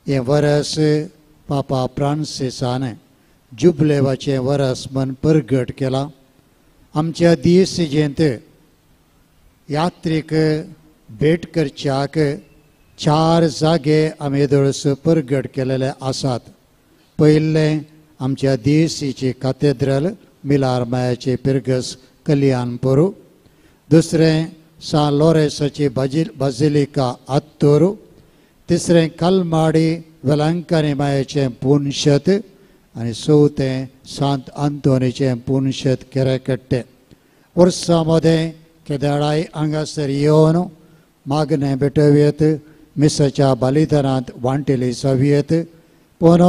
हे वरस पापा फ्रांसिसान जुबलेवाचें वरस म्हूण परगट केला. आमच्या दिवसेंत यात्रेक भेट करच्याक 4 जागे आमी दळस परगट केलेले आसात. पयलें आमच्या दिवसीची कॅथेड्रल मिलारमायाचे पिर्गस कल्याणपुरू. दुसरें सान लोरेसाची बाजिलिका आत्तोरू. तिसरें कलमाडी वेलांकनी मायेचें पुनशत आनी चवथें सांत आंतोनीचें पुनशत केरेकट्टे. वर्सां मदें केदाराय हांगासर येवन मागणें भेटोवेत, मिसाच्या बलिदानांत वांटेली जावयेत. पूण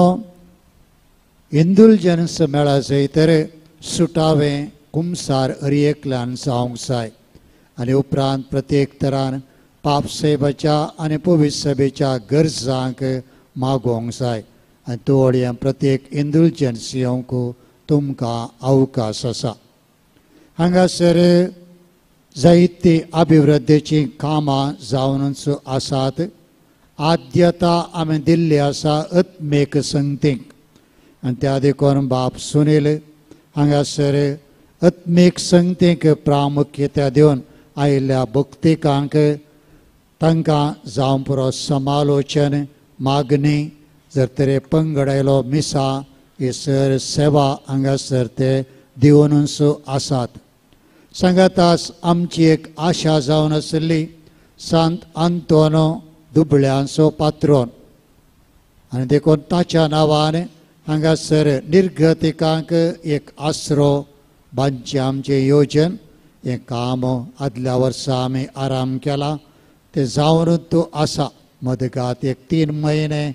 इंदुलजन्स मेळा जैतर सुटावें कुमसार हरएकल्यान जावंक जाय आनी उपरांत प्रत्येक तरान पापसेबाच्या आनी पवित्र सभेच्या गरजांक मागोवंक जाय. आनी तोवड्या प्रत्येक इंदुलजन्स येवंक तुमकां अवकाश आसा. हांगासर जायती अभिवृद्धीची कामां जावनूच आसात. आद्यता आमी दिल्ली आसा आत्मेक संगतीक आनी त्या देखून बाब सुनील हांगासर आत्मीक संगतीक प्रामुख्यता दिवन आयिल्ल्या भक्तिकांक तांकां जावं पुरो समालोचन मागणी जर तरी पंगड आयलो मिसा ही सर सेवा हांगासर ते दिवनूच आसात. सांगातास आमची एक आशा जावन आसली सांत आंतोनो दुबळ्यांचो पात्रोन आनी देखून ताच्या नांवान हांगासर निर्गतिकांक एक आसरो बांदचें आमचें येवजन हें काम आदल्या वर्सा आमी आराम केला. तें जावनूच आसा. मदगात एक 3 म्हयने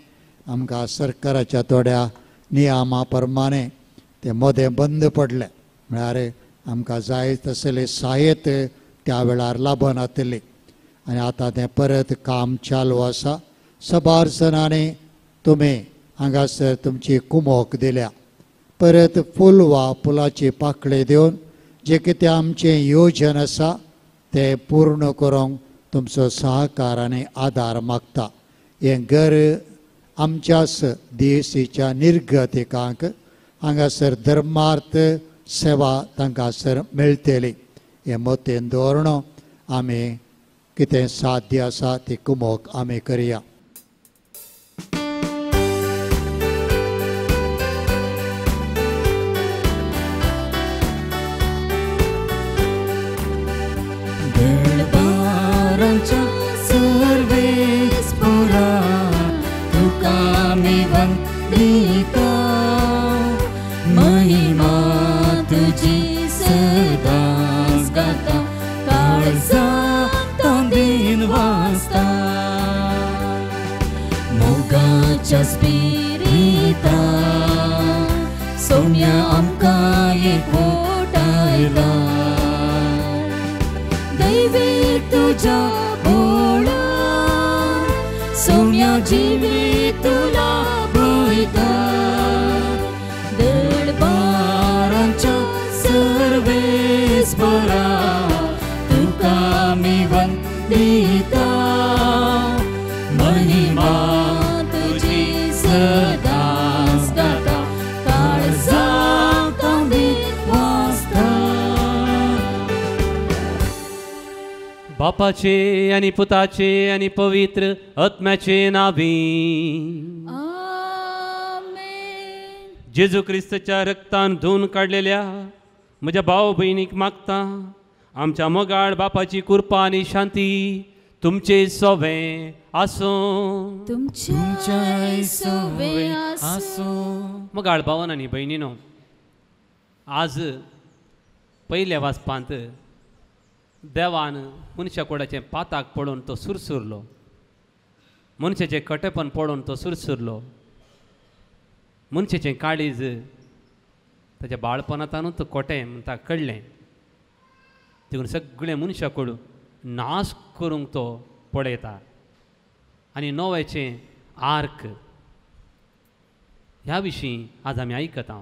आमकां सरकाराच्या थोड्या नियमा प्रमाणे तें मदें बंद पडलें. म्हळ्यार आमकां जाय तसली सहाय्यत त्या वेळार लाभनातली आनी आतां तें परत काम चालू आसा. सबार जणांनी तुमी हांगासर तुमची कुमोक दिल्या. परत फूल वा फुलाची पाकळी दिवन जें कितें आमचें येवजन आसा तें पूर्ण करूंक तुमचो सहकार आनी आदार मागता. हें घर आमच्याच देशीच्या निर्गतिकांक हांगासर धर्मार्थ सेवा तांकां सर मेळटली. हें मतेन दवरून आमी कितें साध्य आसा ती कुमोक आमी करया. स्पिरिता सोम्या आमकां एकवटायला दैवी तुज्या बोळा सोम्या जिवी तुला भयता दळबारांच्या सर्वेस्परा तुका आमी वंदिता महिमा सदांच गाता काळजांत आमी वाजता. बापाचे आनी पुताचे आनी पवित्र आत्म्याचे नावी जेजू क्रिस्ताच्या रक्तान धुवन काडलेल्या म्हज्या भाव भयणीक मागता आमच्या मोगाळ बापाची कृपा आनी शांती तुमचे सोवे आसो. तुमच्या सोवे आसो. मोगाळ भावान आनी भयणीनो, आज पयल्या वाचपांत देवान मनशा कोडाचें पाताक पळोवन तो सुरसुरलो. मनशाचें कटेपण पळोवन तो सुरसुरलो. मनशाचें काळीज ताच्या बाळपणांतूच कोटें म्हण ताका कळ्ळें. देखून सगळे मनशा कडून नाश करूंक तो पळयता. आनी नोवेचें आर्क ह्या विशीं आज आमी आयकता.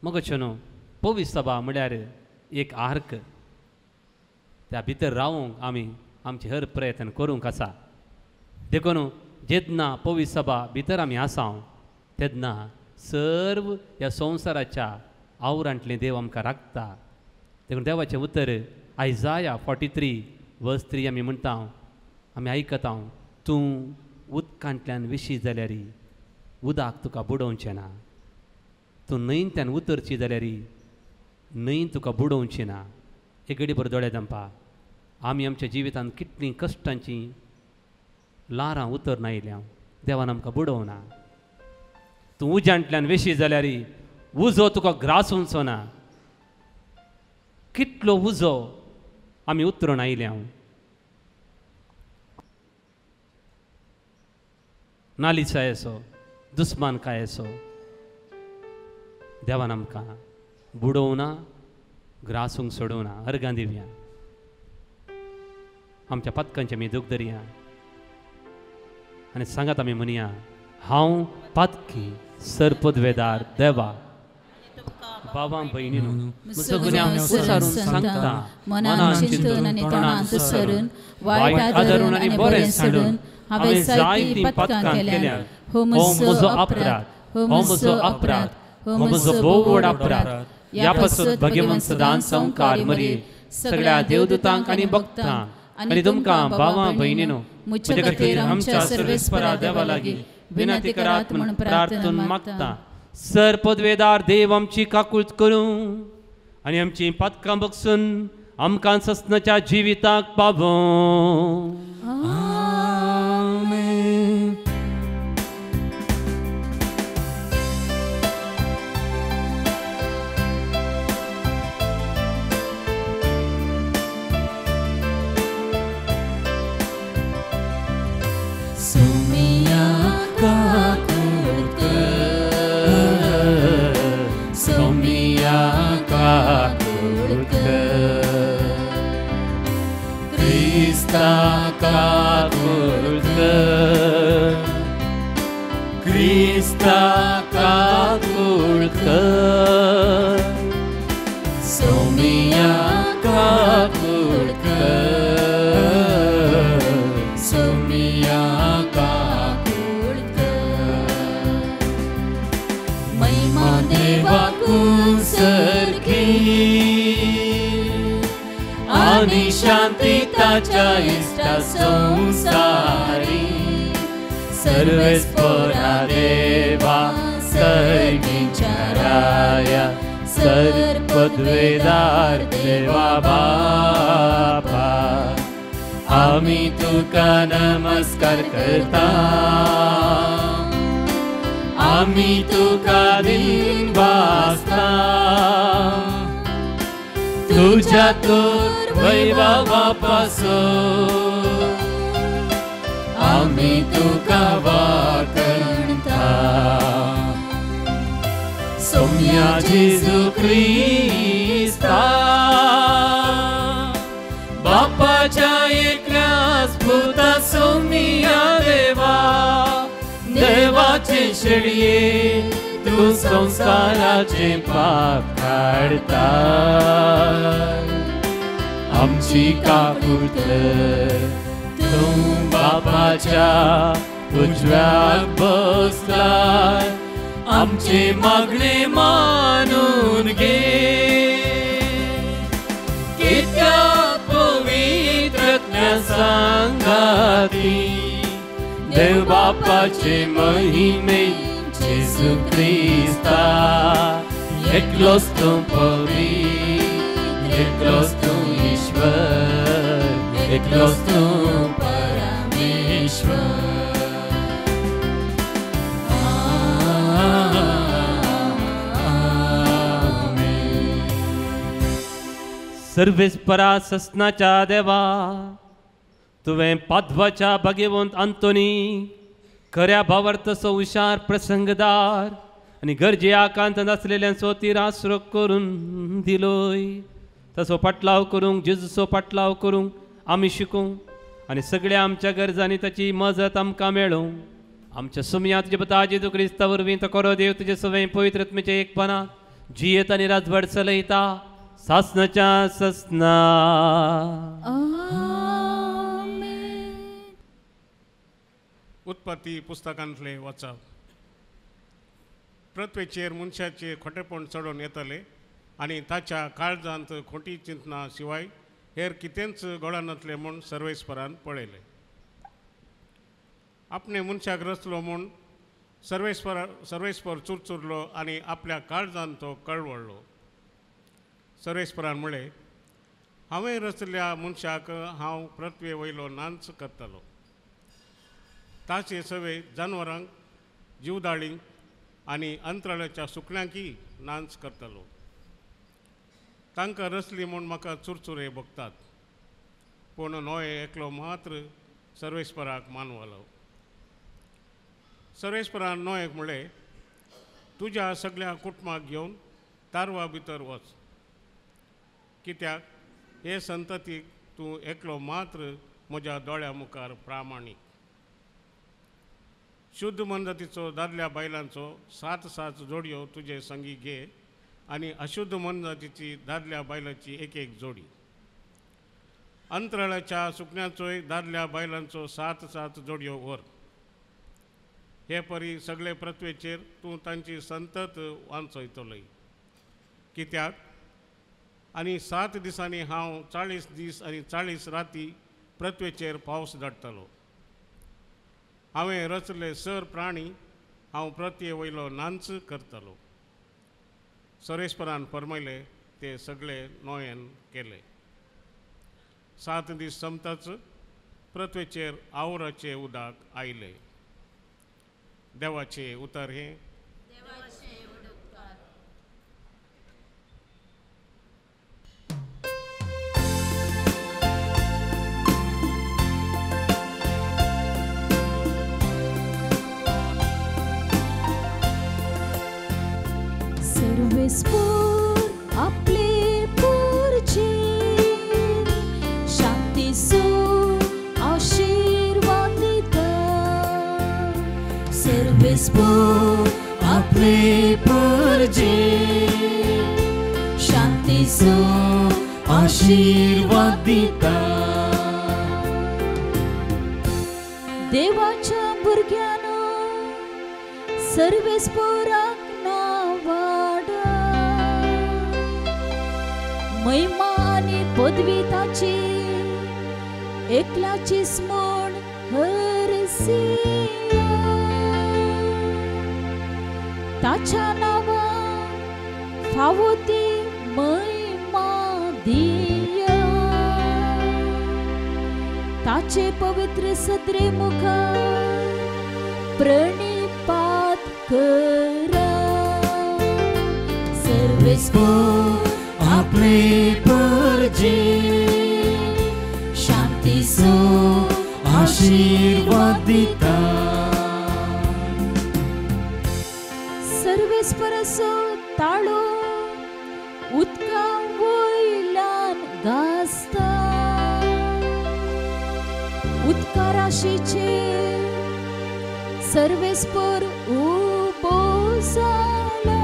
मगच्यो पवित्र सभा म्हळ्यार एक आर्क. त्या भितर रावूंक आमी आमचे हर प्रयत्न करूंक आसा. देखून जेन्ना पवित्र सभा भितर आमी आसांव तेन्ना सर्व ह्या संवसाराच्या आवरांतलें देव आमकां राखता. देखून देवाचें उतर आयजाया 43:3 आमी म्हणटा, आमी आयकता, तूं उदकांतल्यान विशी जाल्यार उदक तुका बुडोवचें ना. तूं न्हंयंतल्यान उतरची जाल्यार न्हंय तुका बुडोवची ना. एक घडी भर दोळे धांपा. आमी आमच्या जिवितांत कितलीं कश्टांची लारां उतरन आयल्या, देवान आमकां बुडोवना. तूं उज्यांतल्यान वेशी जाल्यार उजो तुका ग्रासूंचो ना. कितलो उजो आमी उतरून आयल्या. नालिसाय असो, दुस्मान काय असो, देवान आमकां बुडोवना, ग्रासूंक सोडूना. अर्गां दिवया, आमच्या पथकांचे आमी दूख धरया आनी सांगात आमी म्हणया, हांव पातकी सरपदवेदार देवा बाबा भयणीनो सगळ्यांक उसारून सांगता, मनान चिंतून आनी तोंडांत सरून, वायट आदरून आनी बरें सांडून हांवें जायतीं पथकां केल्यात. हो म्हजो अपराध, हो म्हजो अपराध, हो म्हजो भोव व्हड अपराध. ह्या पासत भगवंत सदांच संवकार मरी सगळ्या देवदूतांक आनी भक्तांक आनी तुमकां भावां भयणीनो म्हजे खातीर आमच्या सर्वेस्परा देवा लागीं विनंती करात म्हूण प्रार्थना मागता. सरपदवेदार देव आमची काकूळट करूं आनी आमची पथकां बगसून आमकां ससनाच्या जिविताक पावों. Krista kakulka, Somia kakulka, Somia kakulka. महिमा देवाकूं सर्गी आणि शांती ताच्या इष्टा संसारी. सर्वेस्परा देवा सर्गीच्या राया, सरपदवेदार देवा बापा, आमी तुका नमस्कार करता. आमी तुका दिन वाजता. तुझ्या तोर वैभवापासून आमी तुका वाकणता. सोम्या जेजू क्रिस्ता, बापाच्या एकल्याच पुता सोम्या देवा, देवाचे शेडये तू संसाराचे पाप काढता. आमची काकूळट तूं बापाच्या उजव्याक बसलाय, आमचे मागणे मानून घे. कित्या पवित्रत्या सांगाती देव बापाचे महिमे जेजू क्रिस्ता. एकलोच तूं पवित्र, एकलोच तूं ईश्वर, एकलोच तूं परमेश्वर. सर्वेस्परा ससनाच्या देवा, तुवें पाद्वाच्या भगवंत आंतोनी खऱ्या भावार्थसो हुशार प्रसंगदार आनी गरजे आकांत आसलेल्यांचो तिरासरो करून दिलोय. तसो पाटलाव करूंक, जेजूचो पाटलाव करूंक आमी शिकूं आनी सगळ्या आमच्या गरजांनी ताची मजत आमकां मेळूं. आमच्या सुमया तुजे पुता जेजू क्रिस्ता वरवीं तो खरो देव तुजे सवय पवित्र आत्म्याचे एकपणांत जियेत आनी राजभर चलयता सासनाच्या ससना. उत्पत्ती पुस्तकांतले वचप. प्रत्येचेर मनशाचे खोटेपण चढून येतले आनी ताच्या काळजांत खोटी चिंतना शिवाय हेर कितेंच गोळा नसले म्हूण सर्वेस्परान पळयले. आपणे मनशाक रचलो म्हूण सर्वेस्पर चुरचुरलो आनी आपल्या काळजांत तो कळवळलो. सर्वेस्परान म्हणलें, हांवें रचल्या मनशाक हांव पृथ्वे वयलो नांच करतलो. ताचे सवे जानवरांक, जीवदाळींक आनी अंतराळाच्या सुकण्यांकी नांच करतलो. तांकां रचली म्हूण म्हाका चुरचुरे भोगतात. पूण नोये एकलो मात्र सर्वेस्पराक मानवलो. सर्वेस्परान नोयेक म्हणलें, तुज्या सगळ्या कुटुंबाक घेवन तारवा भितर वच, कित्याक हे संततीक तूं एकलो मात्र म्हज्या दोळ्या मुखार प्रामाणीक. शुद्ध मनजातीचो दादल्या बायलांचो 7 जोडयो तुजे संगी घे आनी अशुद्ध मनजातीची दादल्या बायलांची एक जोडी. अंतराळाच्या सुकण्यांचोय दादल्या बायलांचो 7 जोडयो व्हर. हे परी सगळे पृथ्वेचेर तूं तांची संतत वांचयतलोय. कित्याक आनी 7 दिसांनी हांव 40 दीस आनी 40 राती पृथ्वेचेर पावस धाडटलो. हांवें रचले सर प्राणी हांव पृथ्वे वयलो नांच करतलो. सर्वेस्परान फरमायले ते सगळे नोयेन केले. 7 दीस संपताच पृथ्वेचेर आवराचे उदक आयले. देवाचे उतर हे. सर्वेस्पर आपले पुरचे शांतीचो आशीर्वाद दिता. सर्वेस्पर आपले पुरचे शांतीचो आशीर्वाद दिता. देवाच्या भुरग्यानो सर्वेस्पराक नावाडा. महिमा आनी पदवी ताची एकल्याचीच म्हूण हरसिया. ताच्या नांवाक फावो ती महिमा दिया. ताचे पवित्र सत्रे मुखार प्रणिपात करा. सर्वेस्पर आपले परजे शांतीचो आशीर्वाद दिता. सर्वेस्पराचो ताळो उदका वयल्यान घासता. उदका राशीचेर सर्वेस्पर उबो जाला.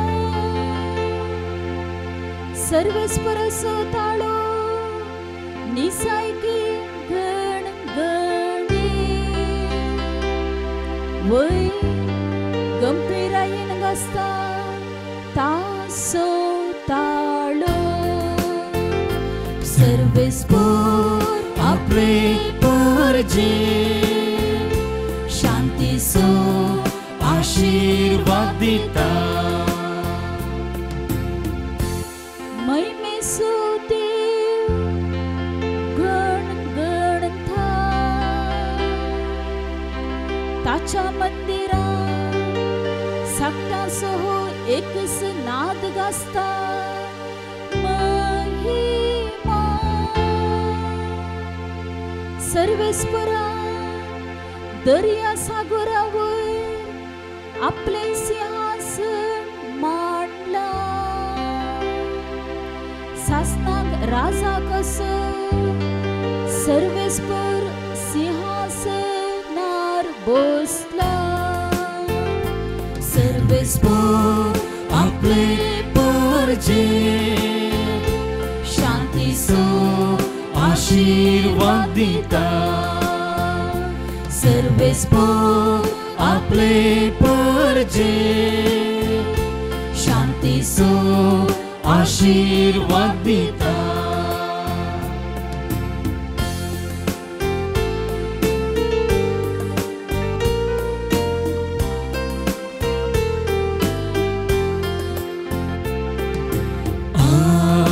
सर्वेस्पराचो ताळो निसायकी गणगणी वय गंभीरायेन घासता तासो ताळो. सर्वेस्पर आपले परजे शांतीचो आशीर्वाद दिता. महिमेचो देव गणगणता. ताच्या मंदिरांत साकटासह एकच नाद घासता. महिमा सर्वेस्परान दर्या सागरावर आपले सिंहासन मांडला. सासनाक राजा कसो सर्वेस्पर सिंहासनार बसला. सर्वेस्पर आपले परजे शांतीचो आशीर्वाद दिता. सर्वेस्पर आपले परजे शांतीचो आशीर्वाद दिता.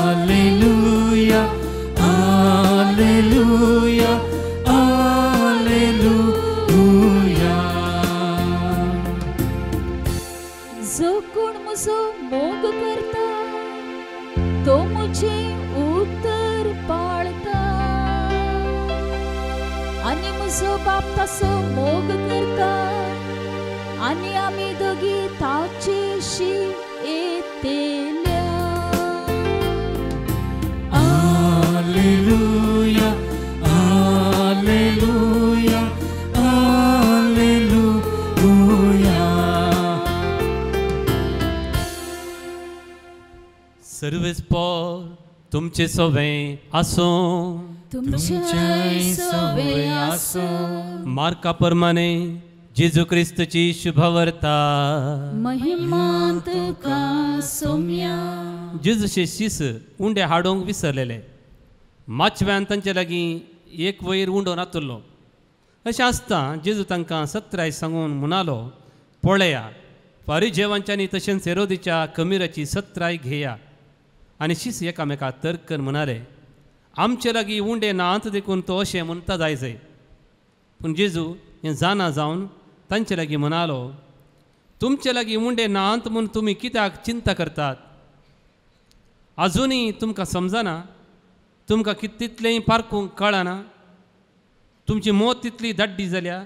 Alleluia, Alleluia, Alleluia. जो कोण म्हजो मोग करता तो मुझे उतर पाळता आनी म्हजो बाप ताचो मोग करता आनी आमी दोगी ताचेशी येतेल्या. Alleluia, Alleluia, Alleluia. सर्वेस्पर तुमचे सवे आसो. तुमचे सवे आसो. मार्का प्रमाणे जेजू क्रिस्तची शुभवार्ता. महिमा तुका सौम्या. जेजूचे शीस उंडे हाडोंक विसरलेले. माचव्यान तांचे लागीं एक वयर उंडो नातुरलो. अशें आसता जेजू तांकां सत्राय सांगून म्हणालो, पळया फारिजेवांच्यांनी तशेंच हेरोदीच्या कमिराची सत्राय घेया. आनी शीस एकामेकाक तर्कन म्हणाले, आमचे लागीं उंडे नात देखून तो अशें म्हणटा जायजय. पूण जेजू हें जाणा जावन तांचे लागीं म्हणालो, तुमचे लागीं उंडे नात म्हूण तुमी कित्याक चिंता करतात. आजुनूय तुमकां समजना. तुमकां तितलेंय पारखूंक कळना. तुमची मोत तितली दाड्डी जाल्या.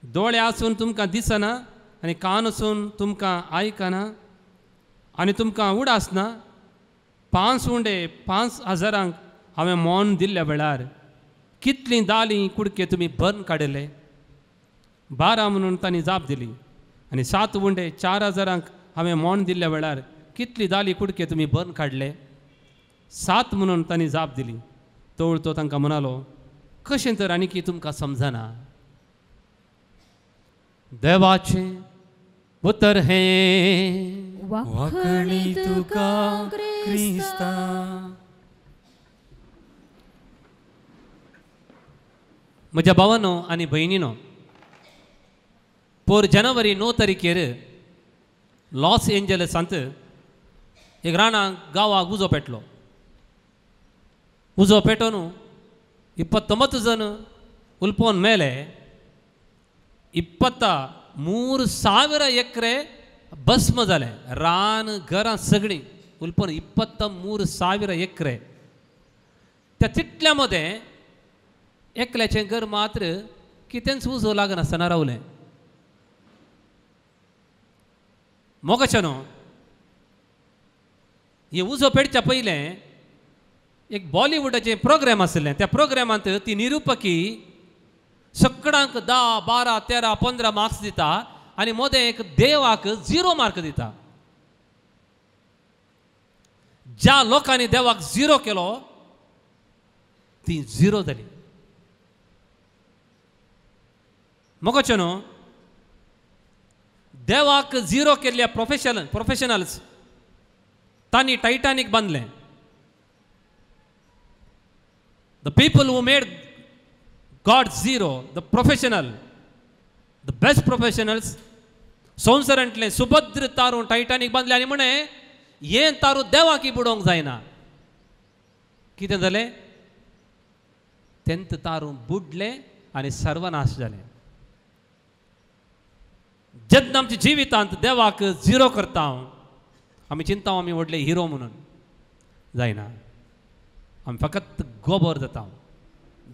दोळे आसून तुमकां दिसना आनी कान आसून तुमकां आयकना आनी तुमकां उडास ना. 5 उंडे 5,000 हांवें मोन दिल्ल्या वेळार कितलीं दालीं कुडके तुमी भरून काडले. 12 म्हणून तांणी जाप दिली. आनी 7 उंडे 4,000 हांवें मोन दिल्ल्या वेळार कितली दाली कुडके तुमी भरून काडले. 7 म्हणून तांणी जाप दिली. तोळ तो तांकां म्हणालो, कशें तर आनीक तुमकां समजना. देवाचें उतर हें वाखणी तुका क्रिस्ता. म्हज्या भावांनो आनी भयणीनो, पोर जानेवारी 9 तारीखेर लॉस एंजलसांत एक रानाक गांवाक उजो पेटलो. उजो पेटोवन 29 जण उलपोवन मेले. 23,000 एकरे भस्म जाले. रान घरां सगळीं उलपोवन 23,000 एकरे. त्या तितल्या मदें एकल्याचें घर मात्र कितेंच उजो लागनासतना रावलें. मोगाच्यानो हे उजो पेटच्या पयलें एक बॉलिवूडाचें प्रोग्राम आसलें. त्या प्रोग्रामांत ती निरुपकी सगळ्यांक 10, 12, 13, 15 मार्क्स दिता आनी मदें एक देवाक 0 मार्क दिता. ज्या लोकांनी देवाक 0 केलो ती 0 जाली. मोगाच्यानो देवाक 0 केल्ल्या प्रोफेशनल्स तांणी टायटानीक बांदलें. The people who made God 0, the professional, the best professionals, संवसारांतले सुभद्र तारू टायटानीक बांदले आनी म्हणे हें तारू देवाकी बुडोवंक जायना. कितें जालें? तेंत तारू बुडले आनी सर्वनाश जाले. जेन्ना आमच्या जिवितांत देवाक 0 करता आमी चिंता आमी व्हडले हिरो म्हणून. जायना. आमी फकत गोबर जाता,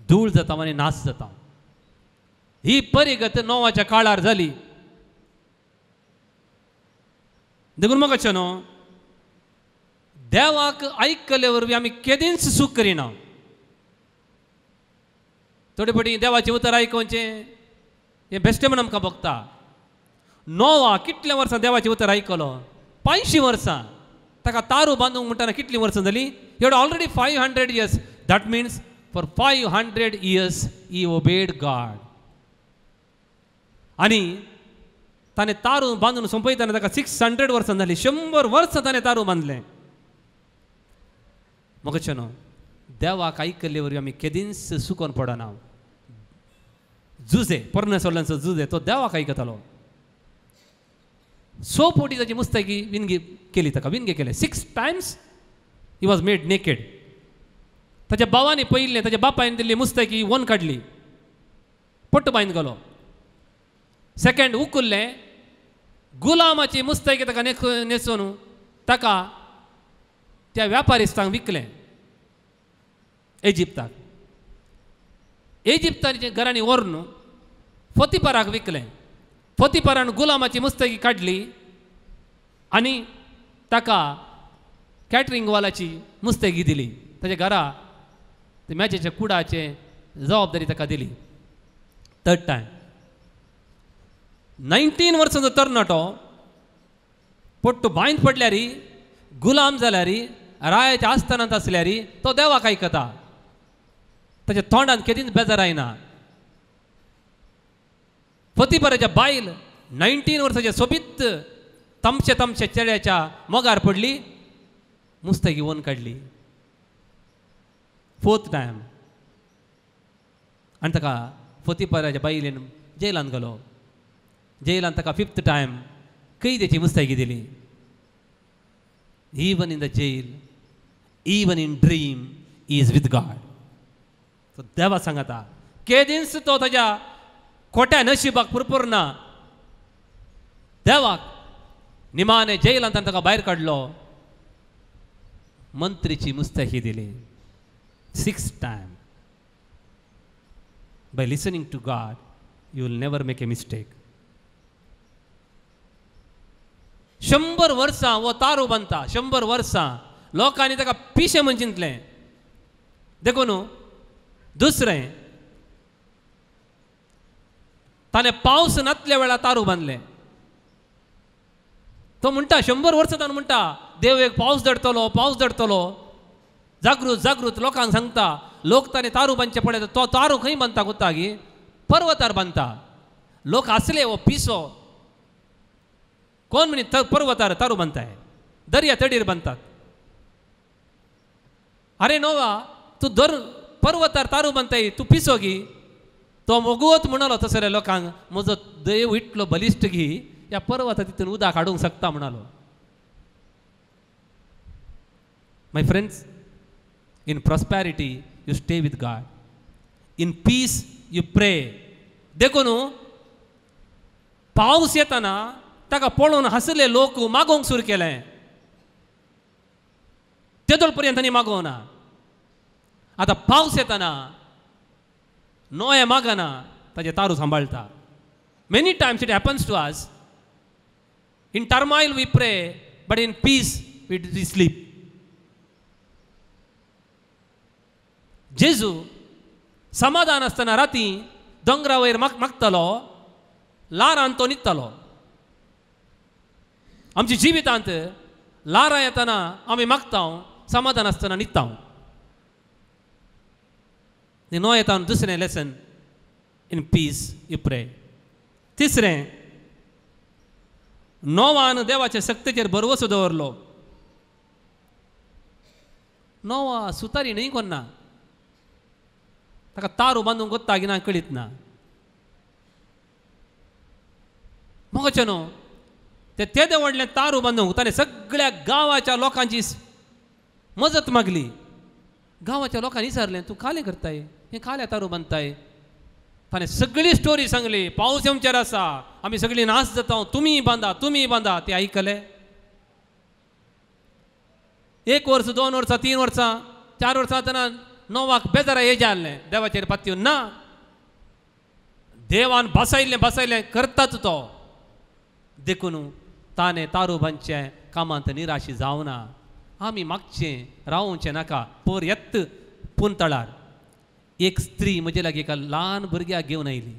धूळ जाता आनी नाश जाता. ही परिगत नोवाच्या काळार जाली. देखून मोगाच्यानो देवाक आयकले वरवीं आमी केदींच सूख करिना. थोडे फावटी देवाचें उतर आयकोवचें हें बेश्टें म्हण आमकां भोगता. नोवा कितल्या वर्सां देवाचें उतर आयकलो? 500 वर्सां. ताका तारू बांदूंक म्हणटाना कितलीं वर्सां जालीं? He had already 500 years. That means for 500 years he obeyed God. आनी ताणें तारू बांदून सोंपयतना ताका 600 वर्सां जालीं. 100 वर्सां ताणें तारू बांदलें. मोगचेनो देवाक आयकल्ले वरवीं आमी केदींच सुकोन पडना. जुजे परमेश्वराचो जुजे तो देवाक आयकतालो. 100 फावटी ताची मुस्ताकी विनगी केली. ताका विनगे केले. 6 times he was made naked. ताच्या भावांनी पयल्लें ताच्या बापायन दिल्ली मुस्ताकी वन काडली. पट्ट बांद गेलो. सेकंड उकुल्लें गुलामाची मुस्ताकी ताका न्हेसून ताका त्या व्यापारिस्तांक विकलें इजिप्ताक. इजिप्ताच्या घरांनी व्हरून फोतिफाराक विकलें. फोतिफारान गुलामाची मुस्ताकी काडली आनी ताका कॅटरिंग वालाची मुस्ताकी दिली. ताच्या घरा ते मॅचेच्या कुडाचे जबाबदारी ताका दिली. 3rd time 19 वर्सांचो तरणाटो पट्टो बांयंत पडल्यार गुलाम जाल्यार रायाच्या आस्थानांत आसल्यार तो देवाक आयकता. ताच्या तोंडान केदींच बेजार आयना. फोतिफाराच्या बायल 19 वर्साच्या सोबीत तमशे चेड्याच्या मोगार पडली. मुस्ताकी वन काडली. 4th time आनी ताका फोतिफाराच्या बायलेन जेलांत गेलो. जेलांत ताका 5th time कैदेची मुस्ताकी दिली. Even in the jail, even in dream, he is with God. So देवा सांगता केदींच तो ताच्या खोट्या नशिबाक पुरपूर ना. देवाक निमाणे जेलांत ताका भायर काडलो. मंत्रीची मुस्ताकी दिली. 6th time. By listening to God, you will never make a mistake. 100 वर्सां वो तारू बांदता. 100 वर्सां लोकांनी ताका पिशे म्हूण चिंतलें. देखून दुसरें ताणें पावस नासल्या वेळार तारू बांदलें. तो म्हणटा 100 वर्सां ताणें म्हणटा देव एक पावस धडतलो पावस धडतलो. जागृत जागृत लोकांक सांगता. लोक ताणें तारू बांदचे पळयता. तो तारू खंय बांदता कोत्ता गी पर्वतार बांदता. लोक आसले वो पिसो कोण म्हणे पर्वतार तारू बांदताय. दर्या तडीर बांदतात. अरे नोवा तूं पर्वतार तारू बांदताय तूं पिसो गी. तो मोगवत म्हणलो तसले लोकांक म्हजो देव इतलो बलिश्ट गी ह्या पर्वता तितून उदक हाडूंक शकता म्हणलो. माय friends, in prosperity you stay with God. In peace you pray. देखून पावस येताना ताका पळोवन हसले लोक मागोवंक सुरू केलें. तेदोळ पर्यंत तांणी मागोवना. आतां पावस येताना नोये मागना ताजे तारू सांबाळटा. Many times it happens to us. In turmoil we pray, but in peace we sleep. जेजू समाधान आसतना राती दोंगरा वयर मागतालो. लारान तो न्हिदतालो. आमच्या जिवितांत लारां येतना आमी मागता. समाधान आसतना न्हिदता. नो येता दुसरें लेसन इन पीस यू प्रे. तिसरें नोवान देवाच्या शक्तीचेर भरवसो दवरलो. नोवा सुतारी न्हय कोन्ना. ताका तारू बांदूंक गोत्ता की ना कळीत ना. मगचे न्हू तेदे व्हडलें तारू बांदूंक ताणें सगळ्या गांवाच्या लोकांची मजत मागली. गांवाच्या लोकांनी विचारलें तूं कालें करताय हें काल्या तारू बांदताय. ताणें सगळी स्टोरी सांगली. पावस आमचेर आसा आमी सगळीं नाश जाता तुमी बांदा. ते आयकलें. 1 वर्स 2 वर्सां 3 वर्सां 4 वर्सां जातना नोवाक बेजारा हेजें जाल्लें. देवाचेर पातयेवन ना. देवान बसयलें करताच तो. देखून ताणें तारू बांदचें कामांत निराशी जावना. आमी मागचें रावचें नाका. पोर येत पुंतळार एक स्त्री म्हजे लागीं एका ल्हान भुरग्याक घेवन आयली.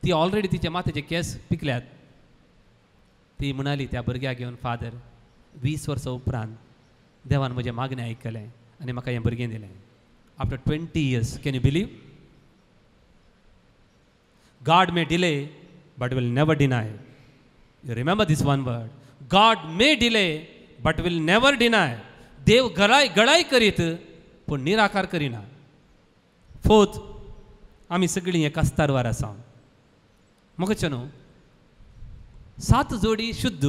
ती ऑलरेडी तिचे माथेचे केस पिकल्यात. ती म्हणाली त्या भुरग्याक घेवन फादर 20 वर्सां उपरांत देवान म्हजें मागणें आयकलें आनी म्हाका हें भुरगें दिलें. After 20 years, can you believe? God may delay, but will never deny. You remember this one word. God may delay, but will never deny. देव गळाई करीत पण निराकार करिना. फोर्थ, आमी सगळीं एका स्तरावर आसा. मगचे न्हू 7 जोडी शुद्ध,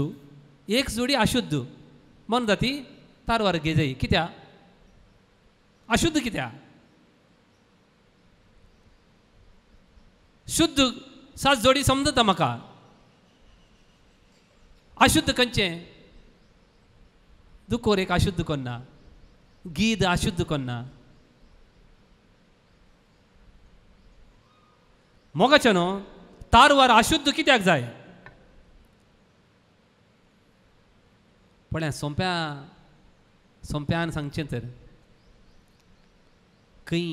1 जोडी अशुद्ध म्हणून ती तारवार घे जाय. कित्या अशुद्ध? कित्या शुद्ध 7 जोडी समजता म्हाका. अशुद्ध खंयचें? दुकोर एक अशुद्ध कोन्ना, गीद अशुद्ध कोन्ना. मोगाचे न्हू तारवार अशुद्ध कित्याक जाय? पळय सोंप्यान सांगचें तर खंय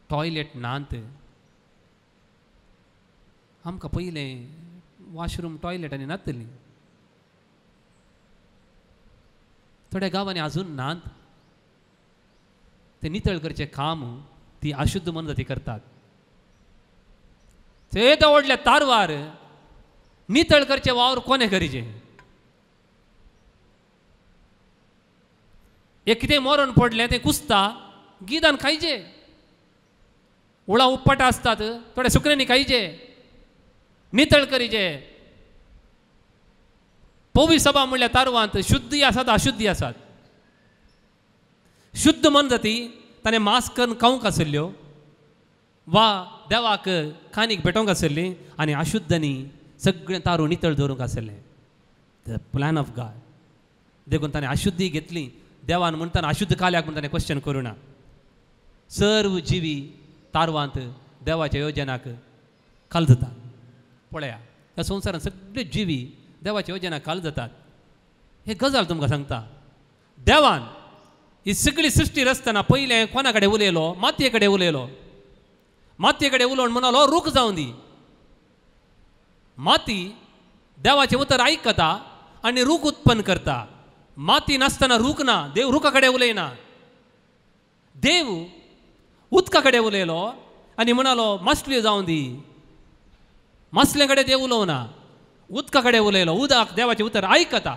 टॉयलेट नात. आमकां पयलें वॉशरूम टॉयलेटांनी नासतलीं. थोड्या गांवांनी अजून नात. ते नितळ करचें काम ती अशुद्ध म्हणून ती करतात. ते व्हडल्या तारवार नितळ करचें वावर कोणे करीचे? एक कितें मरण पडलें तें कुसता गिदान खायचे. उळा उपपाटा आसतात थोड्या सुकण्यांनी खायचे, नितळ करीचे. पवी सभा म्हणल्यार तारवांत शुद्धी आसात अशुद्धी आसात. शुद्ध म्हण जाती ताणें मास करून खावंक आसल्ल्यो वा देवाक खानीक भेटोवंक आसल्ली, आनी अशुद्धनी सगळें तारू नितळ दवरूंक आसलें. The plan of God. देखून ताणें अशुद्धी घेतली. देवान म्हणटाना अशुद्ध काल्याक म्हण ताणें क्वेश्चन करूना. सर्व जिवी तारवांत देवाच्या योजनाक खाल जातात. पळया ह्या संवसारांत सगळे जिवी देवाच्या योजना खाल जातात. हे गजाल तुमकां सांगता. देवान ही सगळी सृश्टी रचतना पयलें कोणा कडेन उलयलो? मातये कडेन उलयलो. मातये कडेन उलोवन म्हणलो रूख जावं दी. माती देवाचें उतर आयकता आनी रूख उत्पन्न करता. माती नासतना रूख ना. देव रुखा कडेन उलयना. देव उदका कडेन उलयलो आनी म्हणालो मासल्यो जावं दी. मासले कडेन देव उलोवना, उदका कडेन उलयलो. उदक देवाचें उतर आयकता.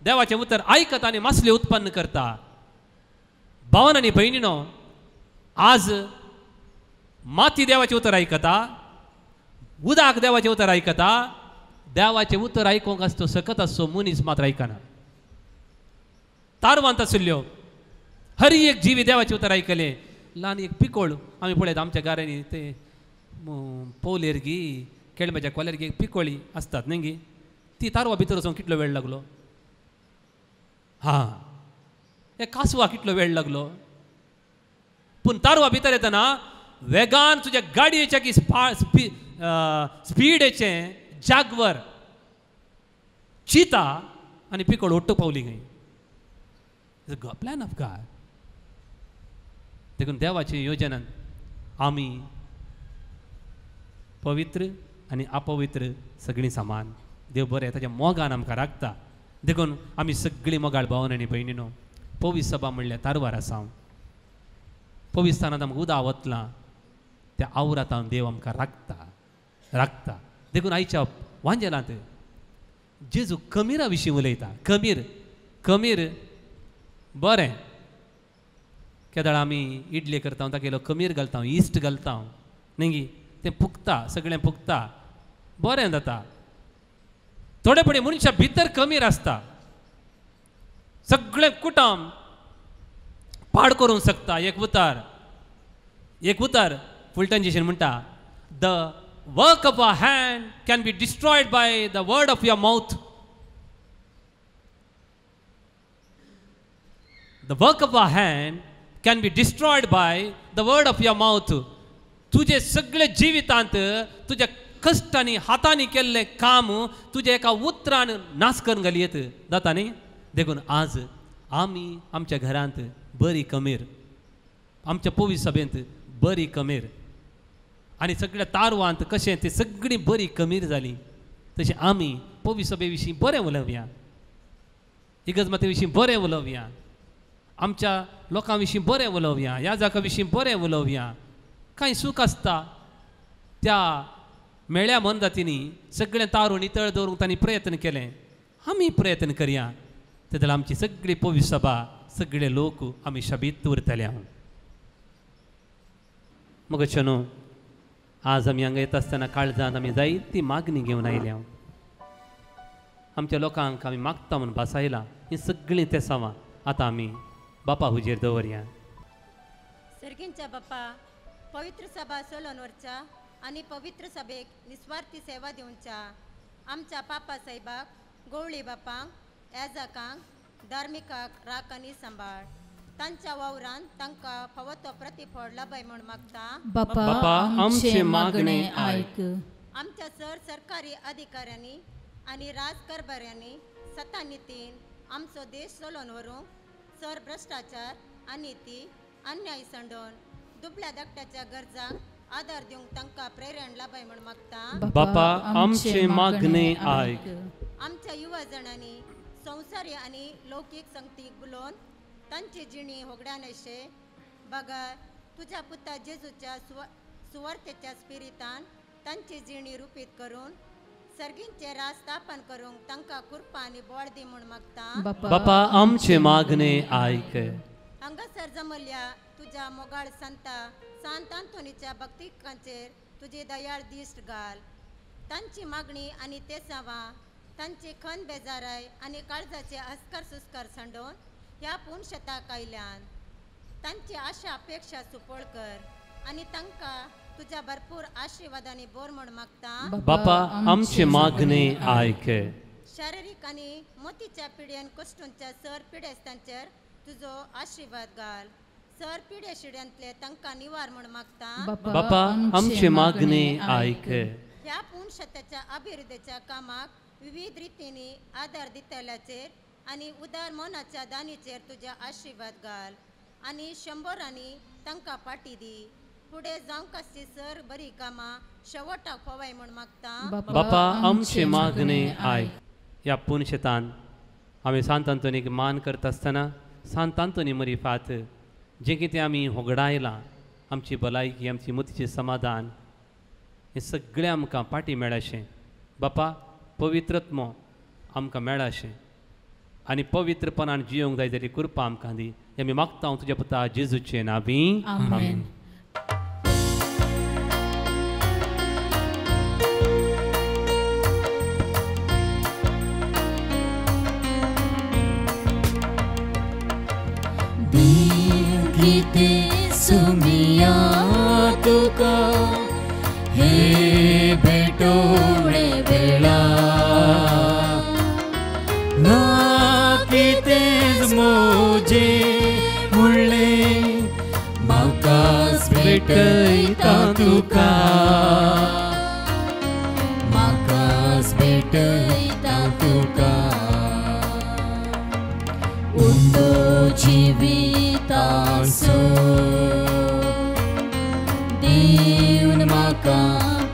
देवाचें उतर आयकता आनी मासल्यो उत्पन्न करता. भावन आनी भयणीनो, आज माती देवाचें उतर आयकता, उदक देवाचें उतर आयकता. देवाचें उतर आयकोंक आसतो सकत आसचो मनीस मात्र आयकना. तारवांत आशिल्ल्यो हर एक जिवी देवाचें उतर आयकलें. ल्हान एक पिकोळ आमी पळयता आमच्या गारांनी. ते पोवलेर गी केळम्याच्या कोल्यार गी पिकोळी आसतात न्ही गी, ती तारवा भितर वचूंक कितलो वेळ लागलो? हां, हे कासवा कितलो वेळ लागलो? पूण तारवा भितर येतना वेगान तुज्या गाडयेच्या की स्पीडेचें जागवर चिता आनी पिकोळ ओट्टू पावली खंय. Plan of God. देखून देवाची योजनान आमी पवित्र आनी अपवित्र सगळीं समान. देव बरें ताच्या मोगान आमकां राखता. देखून आमी सगळीं मोगाळ भावन आनी भयणीनो, पवित्र सभा म्हणल्यार तारवार आसा. पवित्र स्थानांत आमकां उदक वतलां त्या आवरांत देव आमकां राखता. देखून आयच्या वांजेलांत जेजू कमीरा विशीं उलयता. कमीर बरें. केदळ आमी इडली करता ताका कमीर घालता, इस्ट घालता न्ही, तें फुगता, सगळें फुगता, बरें जाता. थोडे पडे मनशा भितर कमीर आसता. सगळें कुटुंब पाड करूंक शकता. एक उतर फुलटन म्हणटा, the work of a hand can be destroyed by the word of your mouth. The work of a hand can be destroyed by the word of your mouth. तुझे सगळे जिवितांत तुझ्या कष्टांनी हातांनी केल्लें काम तुझ्या एका उतरान नाश करून घालयत जाता न्ही. देखून आज आमी आमच्या घरांत बरी कमीर, आमच्या पवित्र सभेंत बरी कमीर, आनी सगळ्या तारवांत कशें ती सगळी बरी कमीर जाली, तशें आमी पवित्र सभे विशीं बरें उलोवया. इगर्ज माते विशीं बरें उलोवया. आमच्या लोकां विशीं बरें उलोवया. ह्या जागा विशीं बरें उलोवया. कांय सूख आसता त्या मेळ्या मन जातीनी सगळें तारून नितळ दवरूंक तांणी प्रयत्न केले. आमी प्रयत्न करया ते जाल्यार आमची सगळी पवित्र सभा सगळे लोक आमी शाबीत उरतले. हांव मग न्हू आज आमी हांगा येता आसतना काळजांत आमी जायती मागणी घेवन आयल्या. आमच्या लोकांक आमी मागता म्हणून भासायला ही सगळीं ते सावां आतां आमी बापा हुजेर दवरया. सर्गींच्या बाप्पा पवित्र सभा चलोवन व्हरच्या आनी पवित्र सभेक निस्वार्थी सेवा दिवच्या. आमच्या पापा साहेबाक गवळी बापांक याजकांक धार्मिकाक राख आनी सांबाळ. तांच्या वावरान तांकां फावो तो प्रतिफळ लाभय म्हूण मागता. बापा आमचे मागणे आयक. आमच्या सरकारी अधिकाऱ्यांनी आनी राजकारभाऱ्यांनी सत्ता नितीन आमचो देश चलोवन व्हरूंक भ्रश्टाचार अनिती अन्याय संडोवन दुबळ्या धाकट्याच्या गरजांक आदार दिवंक तांकां प्रेरण लाभय म्हूण मागता. बापा आमचे मागणे आयक. आमच्या युवा जणांनी संवसारी आनी लौकीक संगतीक बुलोवन तांची जिणी होगड्यान अशे बगार तुज्या पुता जेजूच्या सुवार्थेच्या स्पिरितान तांची जिणी रुपीत करून सर्गींचे राज स्थापन करूंक तांकां कृपा आनी बळ दी म्हूण मागता. बापा आमचे मागणे आयक. हांगासर जमल्या तुज्या मोगाळ सांत आंतोनीच्या भक्तिकांचेर तुजी दयाळ दिश्ट घाल. तांची मागणी आनी ते सावां तांची खन बेजाराय आनी काळजाचे अस्कर सुस्कर संडोवन ह्या पुणशताक आयल्यान तांची आशा अपेक्षा सुपळ कर आनी तांकां तुज्या भरपूर आशिर्वादांनी बोर म्हूण मागता. बापा आमचे मागणे आयक. शारिरीक आनी मोतीच्या पिड्यान कश्टूंच्या सर पिडेस्तांचेर तुजो आशिर्वाद घाल. सर पिडे शिड्यांतले तांकां निवार म्हूण मागता. बापा आमचे मागणे आयक. ह्या पुणशताच्या अभिवृद्धीच्या कामाक विविध रितींनी आदार दितल्याचेर आनी उदार मनाच्या दानीचेर तुज्या आशिर्वाद घाल आनी शंभरांनी तांकां पाटी दी. फुडें जावंक आसची सर बरी कामां शेवटाक फोवाय म्हूण मागता. बापा आमचे मागणे आयक. ह्या पुणशेतान आमी सांत आंतोनीक मान करता आसतना सांत आंतोनी मरी फात जें कितें आमी होगडायलां आमची भलायकी आमची मतीचें समाधान हें सगळें आमकां पाटी मेळाशें. बापा पवित्रत्मो आमकां मेळाशें आनी पवित्रपणान जियोंक जाय जाल्यार कृपा आमकां दी. हें आमी मागता हांव तुज्या पुता जेजूचे नांवी. आमेन. किती सुमिया तुका हे भेटोळे वेळा ना कितेंच मोजे म्हणले म्हाकाच भेटयता तुका म्हाकाच भेटयता तुका उंदो जिविताचो दिवन म्हाका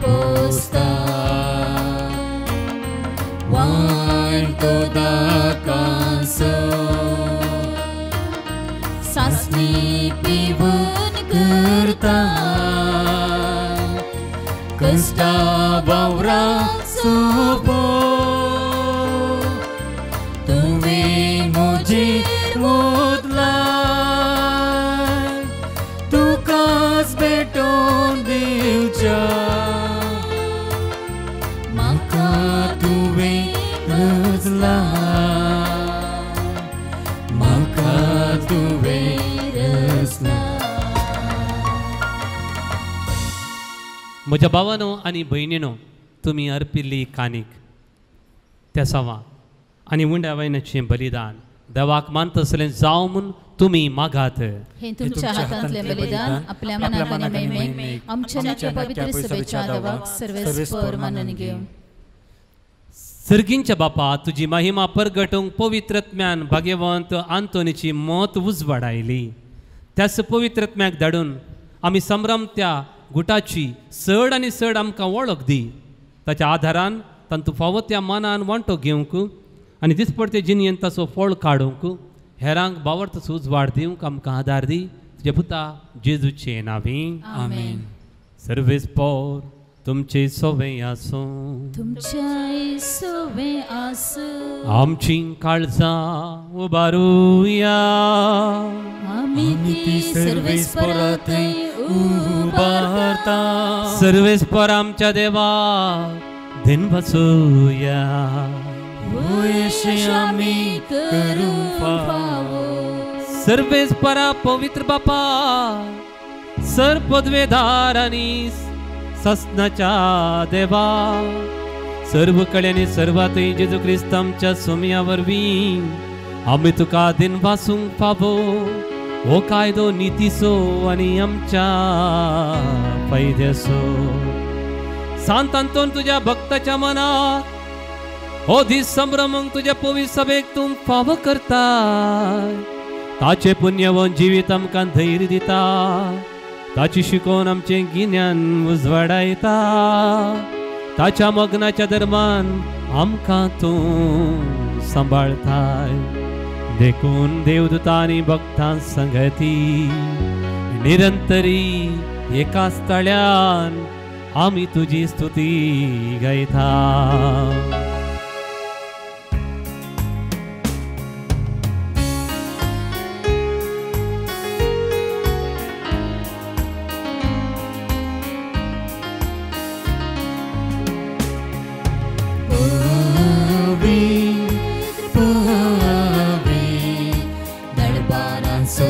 पोसता वायट तो दाकासो सासणी पिवन करता कष्टा वावरा सोपो तुवें म्हजेर मोदला तुकाच भेटोवन दिवच्या म्हाका तुवें रचला म्हाका तुवें रचला. म्हज्या भावानो आनी भयणीनो तुमी अर्पिल्ली कानीक त्या सावां आनी उंड्या वयनाचें बलिदान देवाक मानता आसलें जावं म्हूण तुमी मागात. हे तुमच्या हातांतले बलिदान आपल्या मनाक आनी मेमेक आमच्या नित्य पवित्र सभेच्या देवाक सर्वेस्पर मानून घेवन. सर्गींच्या बापा तुजी महिमा परगटूंक पवित्रत्म्यान भाग्यवंत आंतोनीची मोत उजवाडायली. त्याच पवित्रत्म्याक धाडून आमी संभ्रमत्या गुटाची चड आनी चड आमकां वळख दी. ताच्या आधारान तांतू फावो त्या मनान वांटो घेवंक आनी दिसपडते जिणयेंत ताचो फळ काडूंक हेरांक बावर्त उजवाड दिवंक आमकां आदार दी. तुज्या पुता जेजूचे नांवी. आमेन. सर्वेस्पर तुमचे सोवे आसूं तुमच्या सोवे आसूं आमची काळजां उबारूया आमी ती सर्वेस्परा थंय उबारता सर्वेस्पर आमच्या देवा दिन बसूया होयशे आमी करूं फावो सर्वेस्परा पवित्र बापा सर पदवेदार आणि ससनाच्या देवा सर्व कडेनी सर्वातय जेजू क्रिस्त आमच्या सोम्या वरवीं आमी तुका दिन वासूंक फावो हो कायदो नितीसो आनी आमच्या फायद्याचो सांत आंतोन तुझ्या भक्ताच्या मनात हो दीस संभ्रमंक तुझ्या पवित्र सभेक तूं फावो करता ताचे पुण्यवन जिवीत आमकां धैर्य दिता ताची शिकोवन आमचे गिन्यान उजवाडायता ताच्या मग्नाच्या दरम्यान आमकां तूं सांबाळताय देखून देवदूतां आनी भक्तां संगती निरंतरी एकाच तळ्यान आमी तुजी स्तुती गायता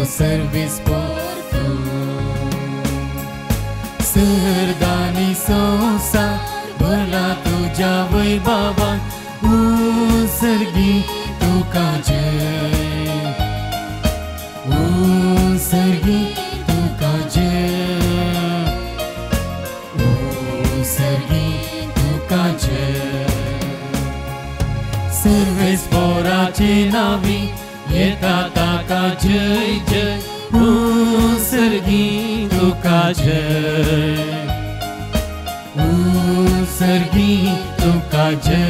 सर्विस portu सरदानी संसार भला तुझ्या वैभवान उसर्गी तुका जय उसर्गी तुका जय उसर्गी तुका जय सर्वेस्पराचे नावी येता ताका जय जय उसर्गी तुका जय उसर्गी तुका जय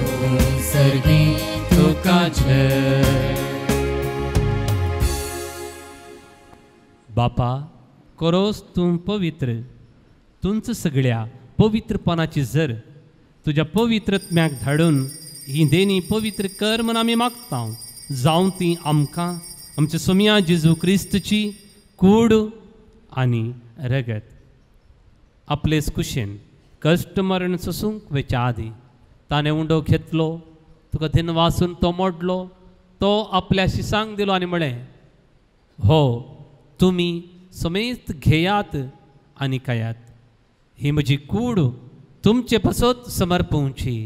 उसर्गी तुका जय बापा करोस तूं पवित्र तुमचं सगळ्या पवित्रपणाची जर तुझ्या पवित्रत्म्याक धाडून ही देणी पवित्र कर म्हूण आमी मागता जावं ती आमकां आमच्या सोम्या जेजू क्रिस्तची कूड आनी रगत आपलेच कुशेन कश्ट मरण सोसूंक वेच्या आदी ताणें उंडो घेतलो तुका दिन वासून तो मोडलो तो आपल्या शिसांक दिलो आनी म्हळें हो तुमी समेत घेयात आनी खायात ही म्हजी कूड तुमचे पासत समर्पूंची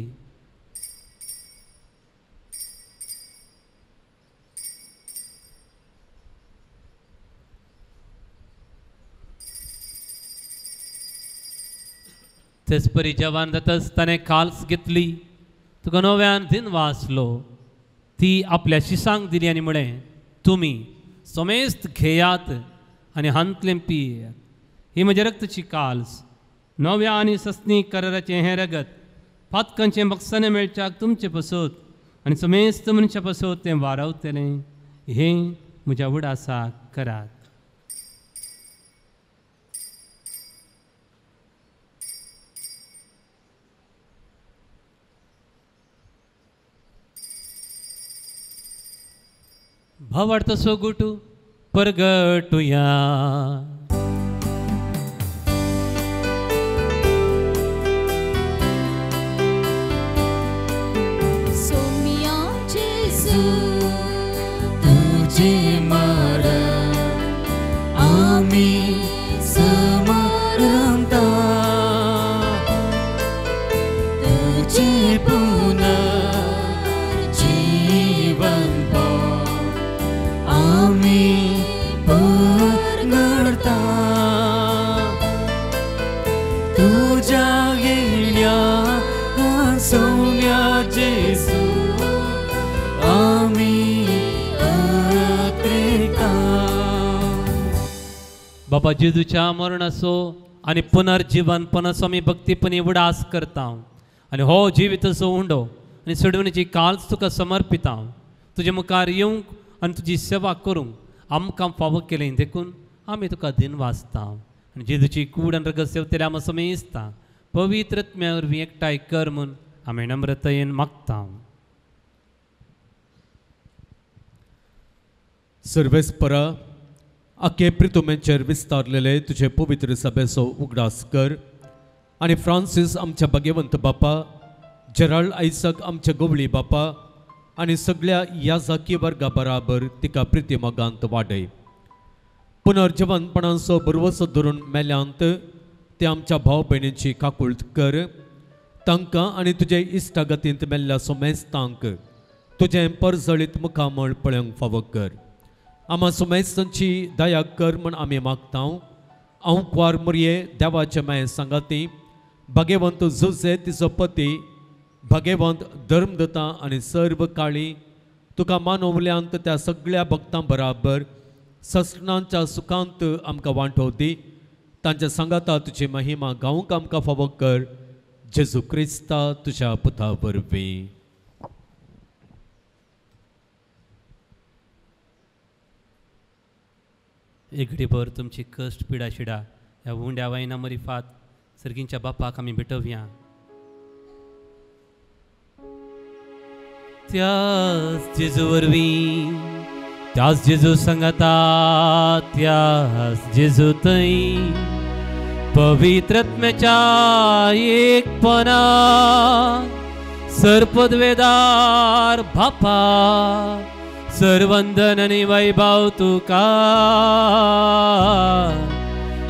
तेच परी जवान जाताच ताणें काल्स घेतली तुका नव्यान दिन वाचलो ती आपल्या शिसांक दिली आनी म्हळें तुमी समेस्त घेयात आनी हांतलें पियेयात ही म्हज्या रक्ताची काल्स नव्या आनी सस्नी कराराचें हें रगत फातकांचें बक्षांनी मेळच्याक तुमचे पसत आनी समेस्त मनशा पसत तें वारवतलें हें म्हज्या उडासाक करात भावार्थसो गुटू परगटुया सोम्या जेजू तुझे मरण आमी समरमता तुझे पुनर्जीवन आमी परगटता तुझ्या येण्या सोम्या जेजू आमी अत्रेता बाबा जेजूच्या मरणाचो आनी पुनर्जीवनपणाचो आमी भक्तीपणी उडास करता आनी हो जिविताचो उंडो आनी सोडवणेची काल्स तुका समर्पिता तुजे मुखार येवंक आनी तुजी सेवा करूंक आमकां फावो केलें देखून आमी तुका दिन वाचता आनी जेजूची कूड आनी रगत सेवतले आमी समेजता पवित्र आत्म्या वरवीं एकठांय कर म्हूण आमी नम्रतायेन मागता. सर्वेस्परा आखे प्रितुमेचेर विस्तारलेले तुझे पवित्र सभेचो उगडास कर आनी फ्रांसीस आमच्या भाग्यवंत बापा, जेराल्ड आयसक आमच्या गवळी बापा आनी सगळ्या याजाकी वर्गा बराबर तिका प्रिती मोगांत वाडय. पुनर्जवानपणाचो बरवसो धरून मेल्यांत ते आमच्या भाव भयणींची काकुळट कर. तांकां आनी तुजे इश्टागतींत मेल्ल्या सोमेस्तांक तुजें परजळीत मुखामळ पळोवंक फावो कर. आम्हा सुमेस्तांची दया कर म्हण आमी मागता. हांव क्वार मुरये देवाचे माये सांगाती भाग्यवंत जुजे तिचो पती, भाग्यवंत धर्मदत्ता आनी सर्व काळी तुका मानवल्यांत त्या सगळ्या भक्तां बराबर ससणांच्या सुखांत आमकां वांटो दी. तांच्या सांगाता तुजी महिमा गावंक आमकां फावो कर. जेजू क्रिस्ता तुज्या पुता वरवीं. एक घडीभर तुमची कश्ट पिडा शिडा ह्या उंड्या वायना मरिफात सर्गींच्या बापाक आमी भेटोवया. त्याच जेजू वरवीं, त्याच जेजू सांगाता, त्याच जेजू थंय पवित्र आत्म्याच्या एकपणा सरपदवेदार बापा सर्वंदन आणि वैभव तुका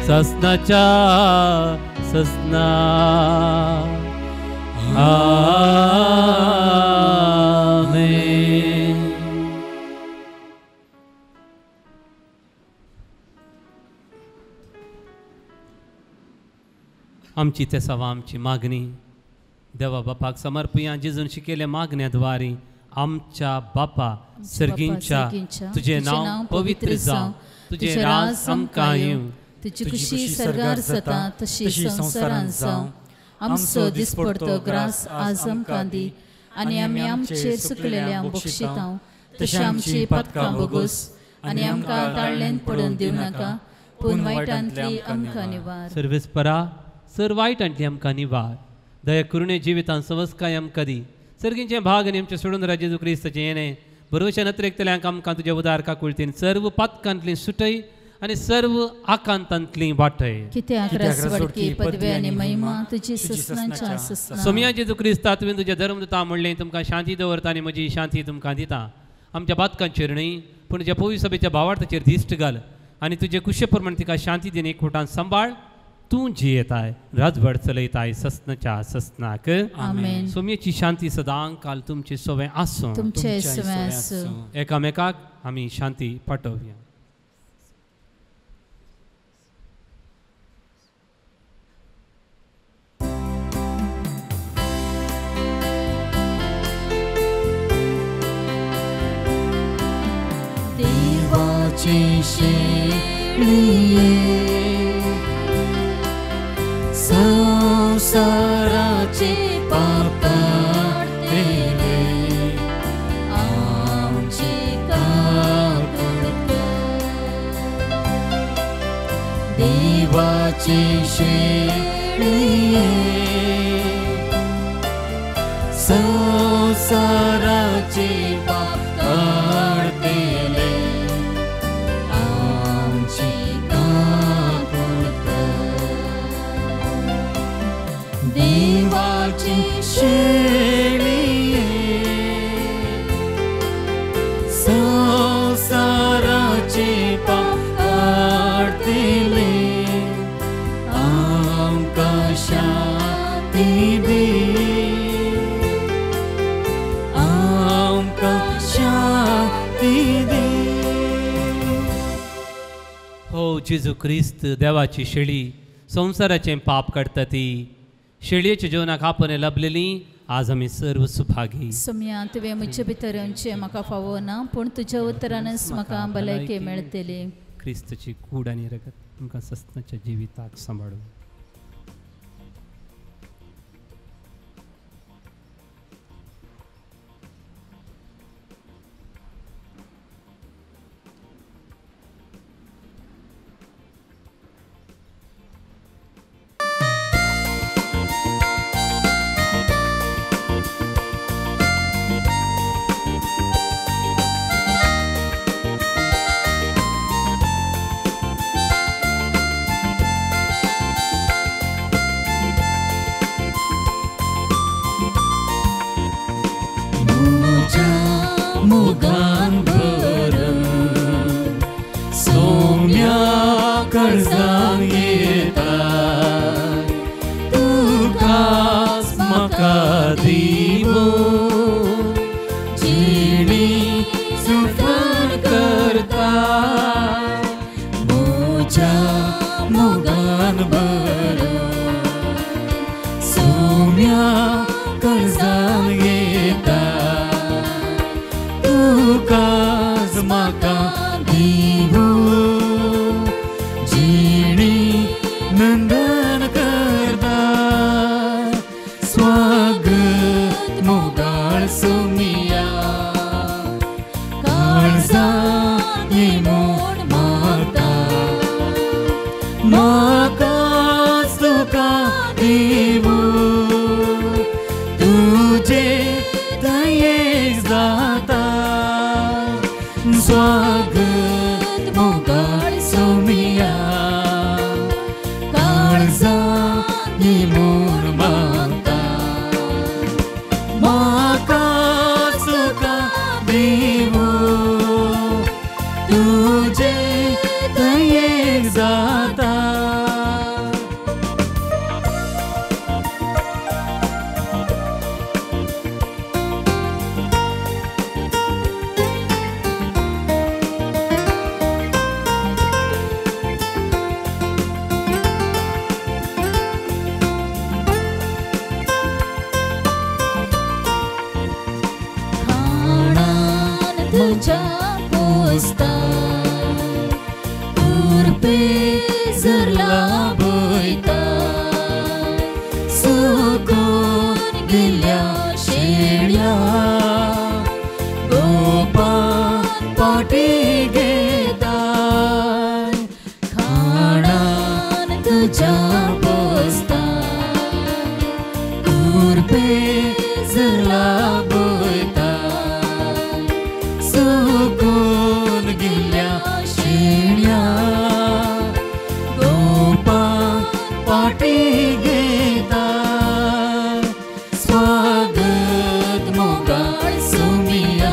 ससनाच्या ससना. आमेन. आमची ते सवा आमची मागणी देवा बापाक समर्पया. जेजून शिकेले मागण्याद्वारे आमच्या बापा सर्गींच्या तुझे नाव पवित्र जावं, तुझे राज आमकां येवं, तुझी खुशी सरगार जाता तशी संवसारांत जावं. आमचो दिसपडतो ग्रास आज आमकां दी आनी आमी आमचेर चुकलेल्यांक बक्षितांव, तशी आमची पातकां बोगूस आनी आमकां ताळ्ळेंत पडून दिवं नाका, पूण वायटांतली आमकां निवार. सर्वेस्परा सर वायटांतली आमकां निवार. दया करुणे जिवितांत सवस्काय आमकां दी. सर्गींचे भाग आनी आमचे सोडून राव जेजू क्रिस्ताचें येणें बरोवच्या नत्रेकतल्यांक आमकां तुज्या उदार काकुळतीन सर्व पातकांतली सुटय आनी सर्व आकांतांतली वाटय. कित्याक रसवडकी पदवी आनी महिमा तुजी ससनाच्या ससना. सोम्या जेजू क्रिस्ता तुवें तुजें धर्म दिता म्हणलें तुमकां शांती दवरता आनी म्हजी शांती तुमकां दिता. आमच्या पातकांचेर न्हय पूण तुज्या पवित्र सभेच्या भावार्थाचेर दिश्ट घाल आनी तुजे कुशे प्रमाण तिका शांती दिन एकवटान सांबाळ. तूं जियेताय राजभर चलयताय ससनाच्या ससनाक. आमेन. सोम्याची शांती सदां काल तुमचे सोवें आसूं. तुमचे सोवें आसूं. एकामेकाक आमी शांती पाठोवया. देवाचे शेळिये संसाराचे पाप काढले, आमची काकूळ कर. देवाचे शेळिये संसाराचे पाप काढले, आमची काकूळ कर. देवाची शेळिये संसाराचे पाप काढले, आमकां शांती दी, आमकां शांती दी. हो जेजू क्रिस्त देवाची शेळी संसाराचें पाप काडटा ती शेळयेच्या जिवनाक आपण लभलेली आज आमी सर्व सुभागी. सोम्या तुवें म्हजे भितरचे म्हाका फावो ना पूण तुज्या उतरानच म्हाका भलायकी मेळटली. क्रिस्तची कूड आनी रगत तुमकां ससनाच्या जिविताक सांबाळून. मोगान भरून सौम्या कर्जान येता तुकाच म्हाका दिवो जिणी सुटण करता म्हज्या मोगान भरून सौम्या कर्जान येता तुकाच म्हाका दिवो जिणी नंदन करता स्वागत मोगाळ सौम्या काळजांनी मोड मारता म्हाकाच तुका दिवो तुजे दयेक जाता स्वागत मोगाळ सौम्या काळजांनी मोड मारता म्हाकाच तुका दिवो तुजे दयेक जाता खाणान तुझ्या पोसतात उरपे जर लाभयता सुकून गेल्या शेळ्या गोपान पाटी घेता खाणान तुझ्या पोसतात उरपे जर लाभयता सुकून गेल्या शेळ्या गोपान पाटी घेता स्वागत मोगाळ सौम्या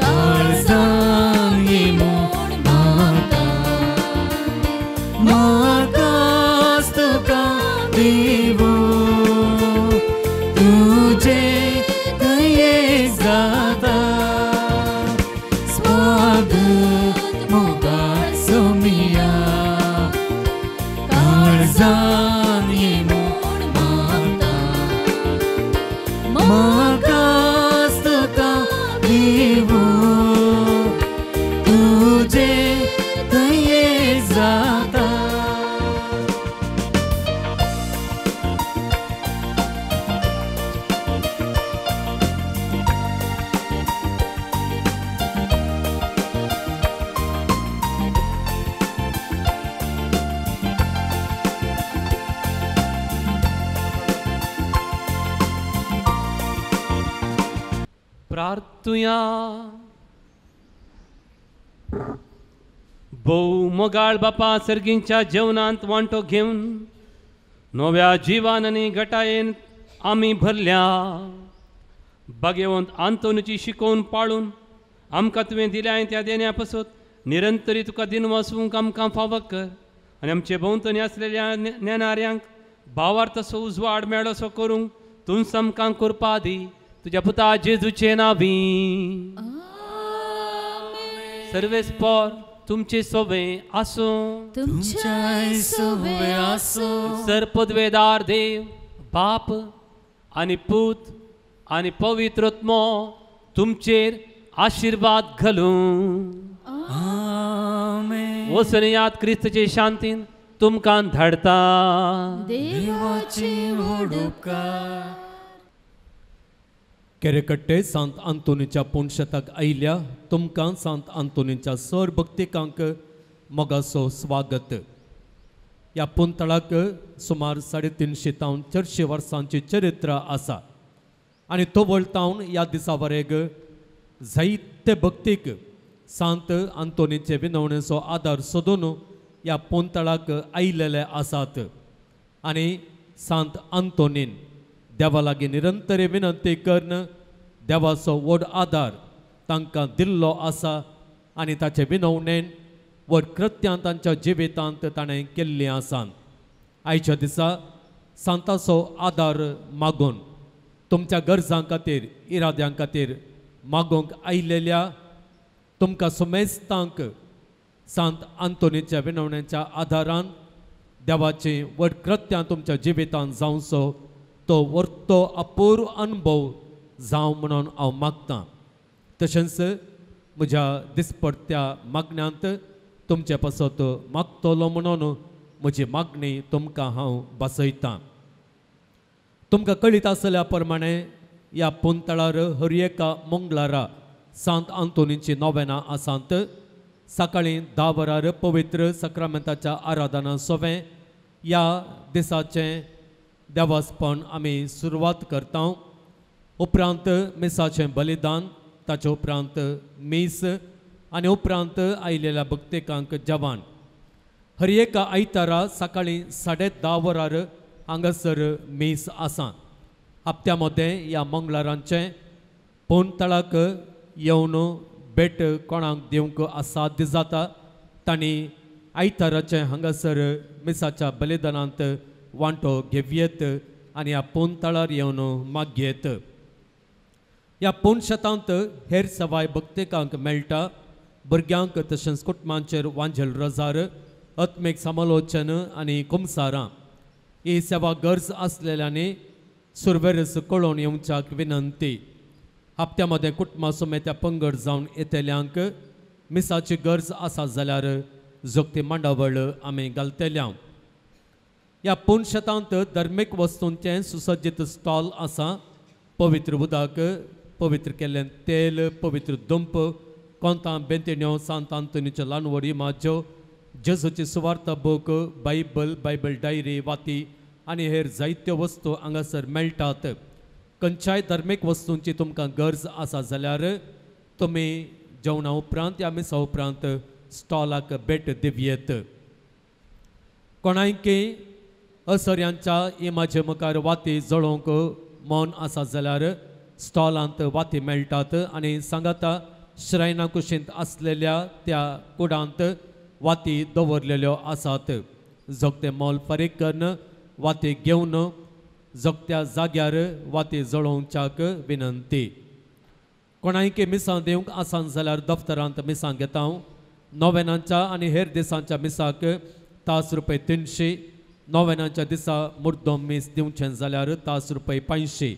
काळजांनी मोड मारता म्हाकाच तुका दिवो तुजे दयेक जाता स्वागत मोगाळ सौम्या काळजांनी मोड मारता म्हाकाच तुका दिवो तुजे दयेक जाता प्रार्थुया भोव मोगाळ बापा सर्गींच्या जेवणांत वांटो घेवन नव्या जिवान आनी गटायेन आमी भरल्या भाग्यवंत आंतोनीची शिकोवन पाळून आमकां तुवें दिल्या त्या देण्या पासत निरंतरी तुका दिन वचूंक आमकां फावो कर आनी आमचे भोंवतणी आसलेल्या नेणाऱ्यांक भावार्थसो उजवाड मेळोसो करूंक तूं आमकां कृपा दी तुज्या पुता जेजूचे नांवी सर्वेस्पर तुमचे सोबे आसूं तुमच्या सोबे आसूं सर्पद्वेदार देव बाप आनी पूत आनी पवित्रत्मो तुमचेर आशीर्वाद घालूं आमेन वसनयात क्रिस्तचे शांतीन तुमकां धाडता देवाची होडुकार केरेकट्टे सांत आंतोनीच्या पुणशताक आयिल्ल्या तुमकां सांत आंतोनीच्या सर भक्तिकांक मोगाचो स्वागत ह्या पुंतळाक सुमार 350 ते 400 वर्सांची चरित्र आसा आनी तो वळतावन ह्या दिसा वरेग जायते भक्तीक सांत आंतोनीचे विनवणेचो आदार सोदून ह्या पुंतळाक आयिल्ले आसात आनी सांत आंतोनीन देवा लागीं निरंतर विनंती करन देवाचो व्हड आदार तांकां दिल्लो आसा आनी ताचे विनवणेन व्हड कृत्यां तांच्या जिवितांत ताणें केल्लीं आसात. आयच्या दिसा सांताचो आदार मागून तुमच्या गरजां खातीर इराद्यां खातीर मागोवंक आयिल्ल्या तुमकां सुमेस्तांक सांत आंतोनीच्या विनवण्याच्या आदारान देवाची व्हड कृत्यां तुमच्या जिवितांत जावचो तो व्हरतो अपूर्व अनुभव जावं म्हणून हांव मागतां. तशेंच म्हज्या दिसपट्ट्या मागण्यांत तुमचे पासत मागतलो म्हणून म्हजी मागणी तुमकां हांव बसयतां. तुमकां कळीत आसल्या प्रमाणे ह्या पोंतळार हर एका मंगळारा सांत आंतोनीची नोवेनां आसात. सकाळीं 10 वरार पवित्र सक्रामेंताच्या आराधना सोवें ह्या दिसाचें देवास्पण आमी सुरवात करता. उपरांत मिसाचें बलिदान, ताचे उपरांत मीस आनी उपरांत आयिल्ल्या भक्तिकांक जेवण. हर एका आयतारा सकाळीं 10:30 वरार हांगासर मीस आसा. हप्त्या मदें ह्या मंगळारांचें पोंतळाक येवन भेट कोणाक दिवंक साध्य जाता तांणी आयताराचें हांगासर मिसाच्या बलिदानांत वांटो घेवयेत आनी ह्या पोंतळार येवन मागयेत. ह्या पोंशेतांत हेर सवाय भक्तिकांक मेळटा. भुरग्यांक तशेंच कुटुंबांचेर वांजेल रजार, आत्मीक समालोचन आनी कुमसारां ही सेवा गरज आसलेल्यांनी सुरवेरस कळोवन येवच्याक विनंती. हप्त्या मदें कुटुंबा समेत्या पंगड जावन येतेल्यांक मिसाची गरज आसा जाल्यार जोगती मांडावळ आमी घालतल्या. ह्या पोंशेतांत धर्मीक वस्तूंचें सुसज्जीत स्टॉल आसा. पवित्र उदक, पवित्र केल्लें तेल, पवित्र दुंप, कोंतां, बेंतिण्यो, सांत आंतोनीच्यो ल्हानवडी माज्यो, जेजूची सुवार्ता बूक, बायबल डायरी, वाती आनी हेर जायत्यो वस्तू हांगासर मेळटात. खंयच्याय धर्मीक वस्तूंची तुमकां गरज आसा जाल्यार तुमी जेवणा उपरांत ह्या मिसा उपरांत स्टॉलाक भेट दिवयेत. कोणायकी असर्यांच्या इमाजे मुखार वाती जळोवंक मौन आसा जाल्यार स्टॉलांत वाती मेळटात आनी सांगाता श्रायना कुशींत आसलेल्या त्या कुडांत वाती दवरलेल्यो आसात. जोगते मोल फारीक करून वाती घेवन जोगत्या जाग्यार वाती जळोवच्याक विनंती. कोणायकी मिसां दिवंक आसान जाल्यार दफ्तरांत मिसां घेता. नोवेनांच्या आनी हेर दिसांच्या मिसाक तास रुपये 300, नोवेनांच्या दिसा मुर्दोम मीस दिवचें जाल्यार तास रुपये 500.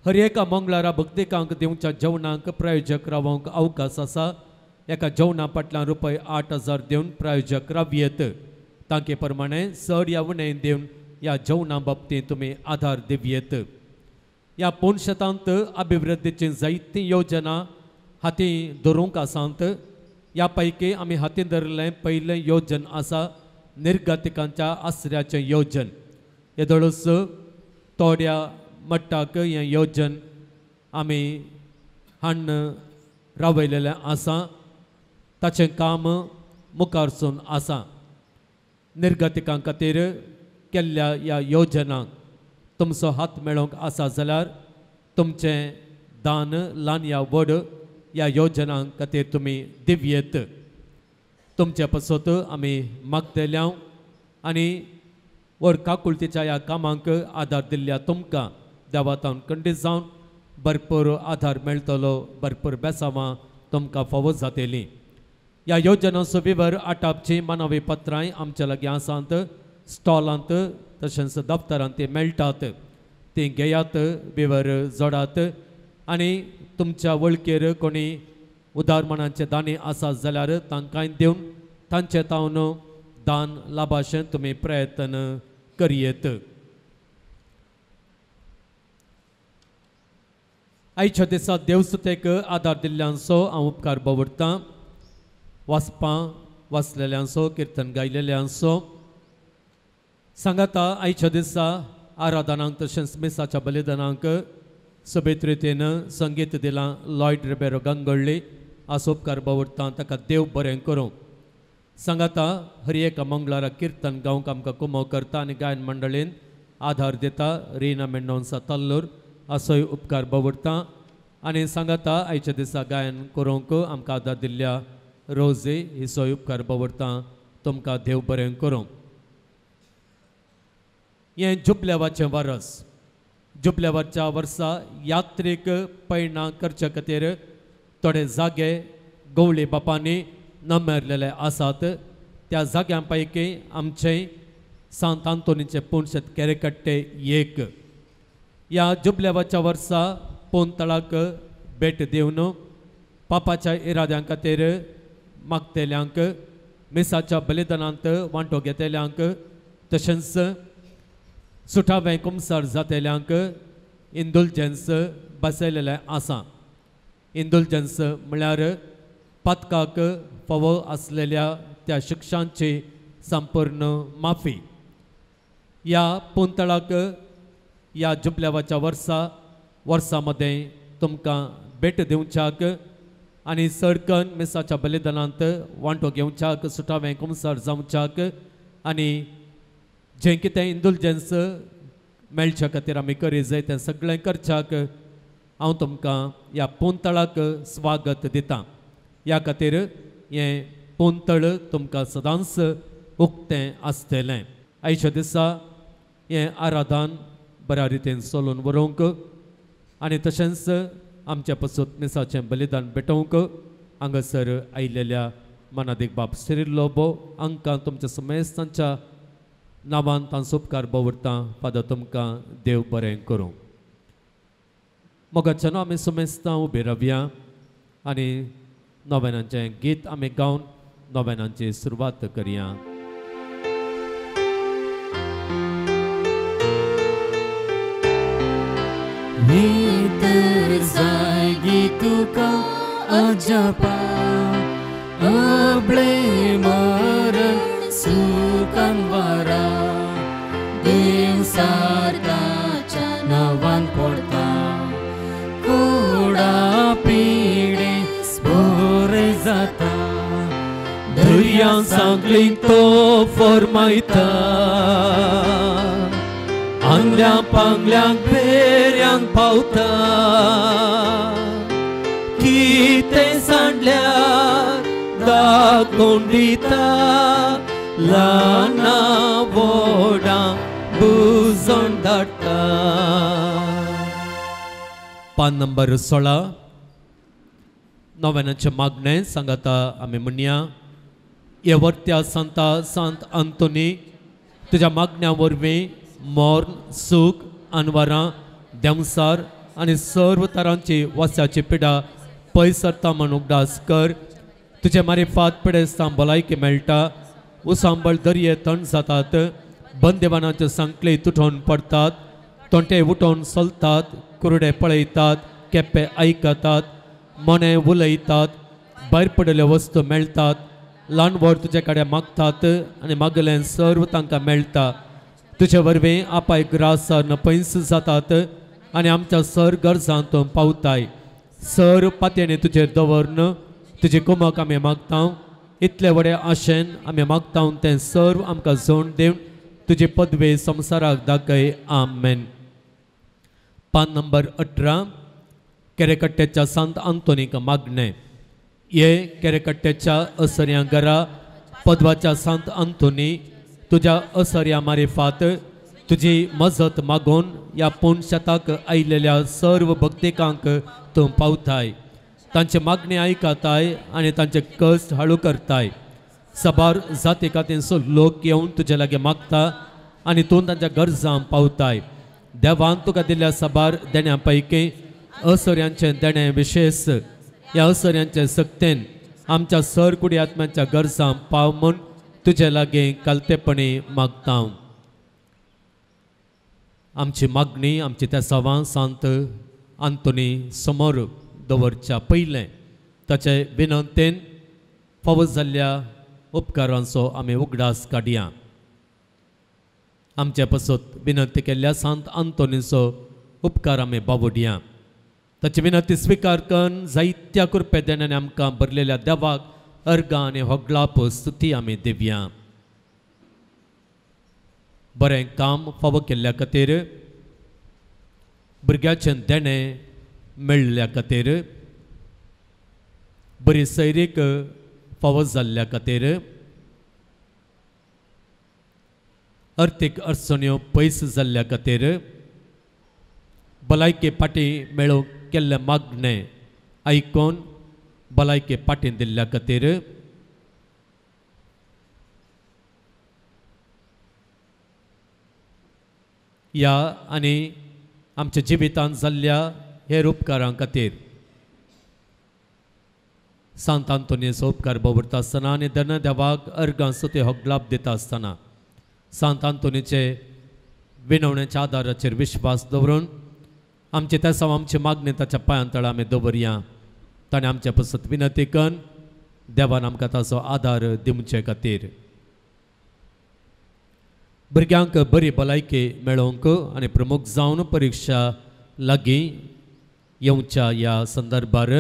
हर एका मंगळारा भक्तिकांक दिवच्या जेवणाक प्रायोजक रावंक अवकाश आसा. एका जेवणा फाटल्यान रुपये 8,000 दिवन प्रायोजक रावयेत. तांके प्रमाणे चड या उणें दिवन ह्या जेवणा बाबतींत तुमी आधार दिवयेत. ह्या पोंशेतांत अभिवृद्धीची जायतीं योजना हातीं धरूंक आसात. ह्या पैकी आमी हातीन धरिल्लें पयलें योजन आसा निर्गतिकांच्या आसऱ्याचें योजन. येदोळूच थोड्या मट्टाक हें योजन आमी हाडून रावयलेलें आसा. ताचें काम मुखारसून आसा. निर्गतिकां खातीर केल्ल्या ह्या योजनांक तुमचो हात मेळोवंक आसा जाल्यार तुमचें दान ल्हान या व्हड ह्या योजनां खातीर तुमी दिवयेत. तुमचे पासत आमी मागतल्या आनी व्हड काकुळतीच्या ह्या कामांक आदार दिल्ल्या तुमकां देवातावन खंडीत जावन भरपूर आधार मेळटलो, भरपूर बेसांवां तुमकां फावो जातलीं. ह्या योजनांचो विवर आटापची मानवी पत्रांय आमच्या लागीं आसात. स्टॉलांत तशेंच दफ्तरांत ती मेळटात. ती घेयात, विवर जोडात आनी तुमच्या वळखीर कोणी उदारमणांचे दानी आसा जाल्यार तांकांय दिवन तांचे तावन दान लाभाशें तुमी प्रयत्न करयेत. आयच्या दिसा देवसुतेक आदार दिल्ल्यांचो हांव उपकार बावरतां. वाचपां वाचलेल्यांचो, कीर्तन गायलेल्यांचो. सांगाता आयच्या दिसा आराधनांक तशेंच मिसाच्या बलिदानांक सोबीत रितीन संगीत दिलां लॉयड रिबेरो गांगोळ्ळी. आसो उपकार बावरतां, ताका देव बरें करूं. सांगाता हर एका मंगळारा कीर्तन गावंक आमकां कुमो करता आनी गायन मंडळीन आधार दिता. रिना मेंडोन्सा तल्लूर आसोय उपकार बावरतां. आनी सांगाता आयच्या दिसा गायन करूंक आमकां आदार दिल्ल्या रोजे ही सोय उपकार दवरता तुमकां देव बरें करूं. हें जुबल्यावाचें वरस. जुबल्यावाच्या वर्सा यात्रेक पैना करचे खातीर थोडे जागे गवळी बापांनी नमेरलेले आसात. त्या जाग्यां पैकी आमचें सांत आंतोनीचें पुणशेत केरेकट्टे एक. ह्या जुबल्यावाच्या वर्सा पोंतळाक भेट दिवन पापाच्या इराद्यां खातीर मागतेल्यांक, मिसाच्या बलिदानांत वांटो घेतेल्यांक, तशेंच सुटावें कुमसार जातेल्यांक इंडुलजन्स बसयलेलें आसा. इंडुलजन्स म्हळ्यार पातकाक फावो आसलेल्या त्या शिक्षांची संपूर्ण माफी. ह्या पोंतळाक ह्या जुबल्यावाच्या वर्सा मध्ये तुमकां भेट दिवच्याक आनी सडकन मिसाच्या बलिदानांत वांटो घेवच्याक, सुटावें कुमसार जावच्याक आनी जें कितें इंडुलजन्स मेळच्या खातीर आमी करी जाय तें सगळें करच्याक हांव तुमकां ह्या पोंतळाक स्वागत दितां. ह्या खातीर हें पोंतळ तुमकां सदांच उक्तें आसतलें. आयच्या दिसा हें आराधन बऱ्या रितीन चलोवन व्हरूंक आनी तशेंच आमच्या पासून मिसाचें बलिदान भेटोवंक हांगासर आयिल्ल्या मनादीक बाब सिरिल्लो हांकां तुमच्या समेस्तांच्या नांवान तांचो उपकार दवरता. फादर तुमकां देव बरें करूं. मोगाच्यान आमी समेस्तां उबी रावया आनी नोवेनांचें गीत आमी गावन नोवेनांची सुरवात करया. Neither zaigi tuka ajapa able maran sukan vara dev sartacha navan porta koda pide spore zata Durian sangling to formaita Anglyang panglyang peryang pauta Kite sandlyang da kondita Lana voda buzon datta. पान number 16 नोवेनाचे मागणे सांगाता आमी म्हणया. येवर्त्या सांत आंतोनी तुज्या मागण्या वरवीं मोर्न, सूख, अनवरां, देंवसार आनी सर्व तरांची वस्याची पिडा पयस सरता म्हूण उगडास कर. तुजे मारिफात पिडेस्तां भलायकी मेळटा. उसांबळ दर्ये थंड जातात. बंदिवानाच्यो सांकळी तुटोवन पडतात. तोंटे उठोवन चलतात. कुरडे पळयतात. केप्पे आयकतात. मने उलयतात. भायर पडिल्ल्यो वस्तू मेळटात. ल्हान व्हड तुजे कडेन मागतात आनी मागलें सर्व तांकां मेळटा. तुजे वरवीं आपाय ग्रासान पयस जातात आनी आमच्या सर गरजां तूं पावताय. सर पातयेनी तुजेर दवरन तुजी कुमक आमी मागता. इतले व्हडे आशेन आमी मागता तें सर्व आमकां जोड दिवन तुजी पदवी संवसाराक दाखय. आमेन. पान नंबर 18 केरेकट्टेच्या सांत आंतोनीक मागणे. ये केरेकट्टेच्या असर्या घरा पदवाच्या सांत आंतोनी तुझ्या असर्या मारिफात तुझी मजत मागून या पुणशेताक आयिल्ल्या सर्व भक्तिकांक तूं पावताय. तांचे मागणी आयकताय आनी तांचे कश्ट हळू करताय. सबार जाती खातीर लोक येवन तुजे लागीं मागता आनी तूं तांच्या गरजां पावताय. देवान तुका दिल्ल्या सबार देण्यां पैकी असर्यांचें देणें विशेश. ह्या असर्यांचे सक्तेन आमच्या सर कुडी आत्म्याच्या गरजां पाव म्हूण तुजे लागीं कालतेपणी मागता. आमची मागणी आमची त्या सवां सांत आंतोनी समोर दवरच्या पयलें ताचे विनंतेन फावो जाल्ल्या उपकारांचो आमी उगडास काडया. आमचे पासून विनंती केल्ल्या सांत आंतोनीचो उपकार आमी बावडया. ताची विनंती स्विकार करून जायत्या कृपे देण्याने आमकां भरलेल्या देवाक अर्गां आनी होगलाप स्तुती आमी दिवया. बरें काम फावो केल्ल्या खातीर भुरग्याचें देणें मेळ्ळ्या खातीर, बरी सैरीक फावो जाल्ल्या खातीर, अर्थीक अडचण्यो पयस जाल्ल्या खातीर, भलायके पाटी मेळोवंक केल्ले मागणे आयकून भलायके पाटी दिल्ल्या खातीर, ह्या आनी आमच्या जिवितांत जाल्ल्या हेर उपकारां खातीर सांत आंतोनियोचो उपकार भोवरता आसतना आनी धन देवाक अर्गां सुते होगलाप दिता आसतना सांत आंतोनीचे विनवण्याच्या आदाराचेर विश्वास दवरून आमचे तेसांव आमची मागणी ताच्या पांयां तळा आमी दवरया. ताणें आमच्या पसत विनंती करून देवान आमकां ताचो आदार दिवचे खातीर. भुरग्यांक बरी भलायकी मेळोवंक आनी प्रमुख जावन परिक्षा लागीं येवच्या ह्या संदर्भार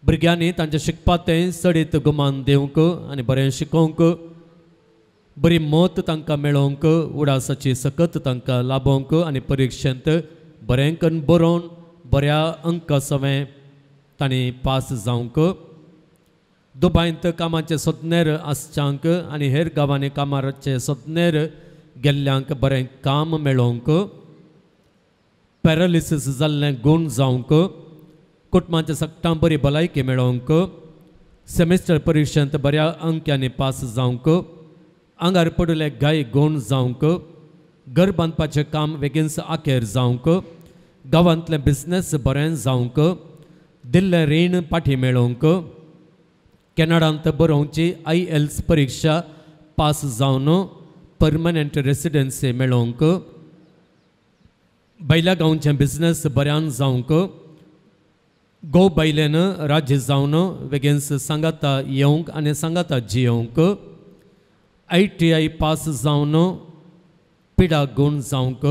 भुरग्यांनी तांचें शिकपाचें सडीत गुमान दिवंक आनी बरें शिकोवंक, बरी मत तांकां मेळोवंक, उडासाची सकत तांकां लाबोवंक आनी परिक्षेंत बरें करून बरोवन बऱ्या अंका सवें तांणी पास जावंक, दुबायंत कामाचे सोदनेर आसच्यांक आनी हेर गांवांनी कामाचे सोदनेर गेल्ल्यांक बरें काम मेळोवंक, पॅरालिसीस जाल्लें गूण जावंक, कुटुंबाच्या सकटां बरी भलायकी मेळोवंक, सेमिस्टर परिक्षेंत बऱ्या अंक्यांनी पास जावंक, आंगार पडले गाय गूण जावंक, घर बांदपाचें काम बेगीनच आखेर जावंक, गांवांतलें बिझनेस बरें जावंक, दिल्लें रीण पाठी मेळोवंक, कॅनडांत बरोवची IELTS परिक्षा पास जावन परमनंट रेसिडेन्सी मेळोवंक, बैल्या गांवचें बिझनेस बऱ्यान जावंक, गो बायलेन राज्य जावन बेगीनच सांगाता येवंक आनी सांगाता जियोंक, ITI पास जावन पिडा गूण जावंक,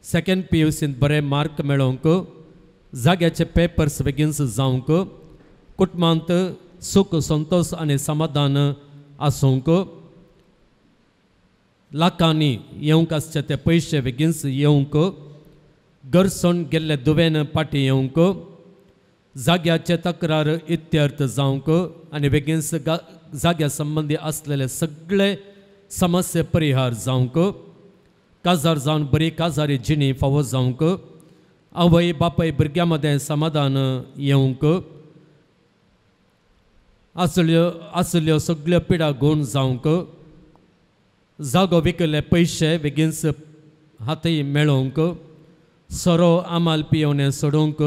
सेकंड PUCंत बरे मार्क मेळोवंक, जाग्याचे पेपर्स बेगीनच जावंक, कुटुंबांत सुख संतोष आनी समाधान आसूंक, लाखांनी येवंक आसचे ते पयशे बेगीनच येवंक, घर सोडून गेल्ले दुवेन पाटी येवंक, जाग्याचे तक्रार इत्यर्थ जावंक आनी बेगीनच जाग्या संबंधी असलेले सगळे समस्या परिहार जावंक, काजार जावन बरी काजारी जिणी फावो जावंक, आवय बापाय भुरग्यां मदें समाधान येवंक, आसल्यो सगळ्यो पिडा गूण जावंक, जागो विकले पयशे बेगीनच हाती मेळोवंक, सोरो आमाल पियोवणें सोडूंक,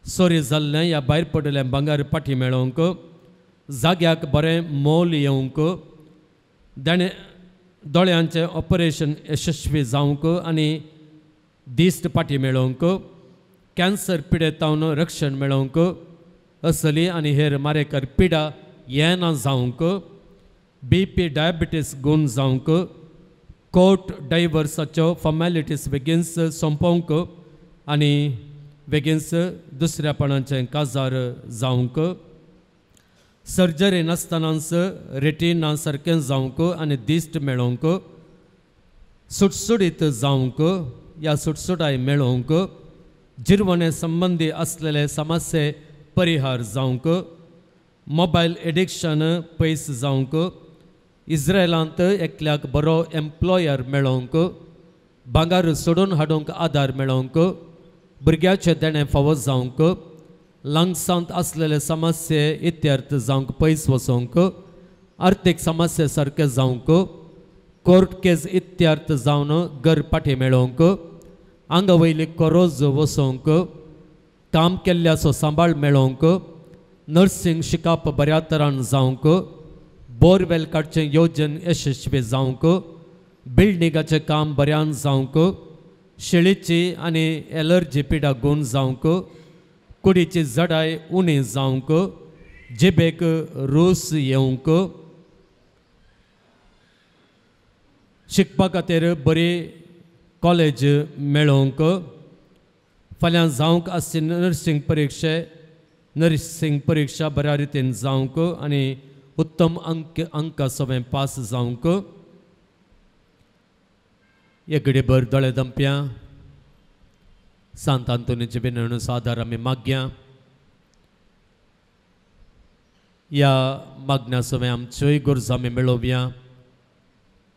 सोरी जाल्लें या भायर पडलें भांगार पाठी मेळोवंक, जाग्याक बरें मोल येवंक, दोळ्यांचें ऑपरेशन यशस्वी जावंक आनी दिश्ट पाठी मेळोवंक, कॅन्सर पिडेतावन रक्षण मेळोवंक, असली आनी हेर मारेकार पिडा येना जावंक, BP डायबिटीस गूण जावंक, कोर्ट डायवर्साच्यो फॉर्मेलिटीज बेगीनच सोंपोवंक आनी बेगीनच दुसऱ्यापणाचें काजार जावंक, सर्जरी नासतनाच रेटिना सारकें जावंक आनी दिश्ट मेळोवंक, सुटसुडीत जावंक, ह्या सुटसुटाय मेळोवंक, जिरवणे संबंधी असलेले समस्ये परिहार जावंक, मोबायल एडिक्शन पयस जावंक, इस्रायलांत एकल्याक बरो एम्प्लॉयर मेळोवंक, भांगार सोडून हाडूंक आदार मेळोवंक, भुरग्याचे देणे फावो जावंक, लंग्सांत असलेले समस्ये इत्यर्थ जावंक पयस वचोवंक, आर्थीक समस्ये सारके जावंक, कोर्ट केस इत्यर्थ जावन घर पाठी मेळोवंक, आंगवयली कोरोज वचोवंक, काम केल्ल्याचो सांबाळ मेळोवंक, नर्सिंग शिकप बऱ्या तरान जावंक, बोरवेल काडचें येवजण यशस्वी जावंक, बिल्डिंगाचें काम बऱ्यान जावंक, शेळीची आनी एलर्जी पिडा गूण जावंक, कुडीची जडाय उणी जावंक, जिबेक रूस येवंक, शिकपा खातीर बरी कॉलेज मेळोवंक, फाल्यां जावंक आसची नर्सिंग परिक्षा बऱ्या रितीन जावंक आनी उत्तम अंक सवें पास जावंक. एक घडीभर दोळे दंप्या सांत आंतोनीचे विनवणूक आदार आमी मागया. ह्या मागण्या सवय आमच्योय गरजो आमी मेळोवया.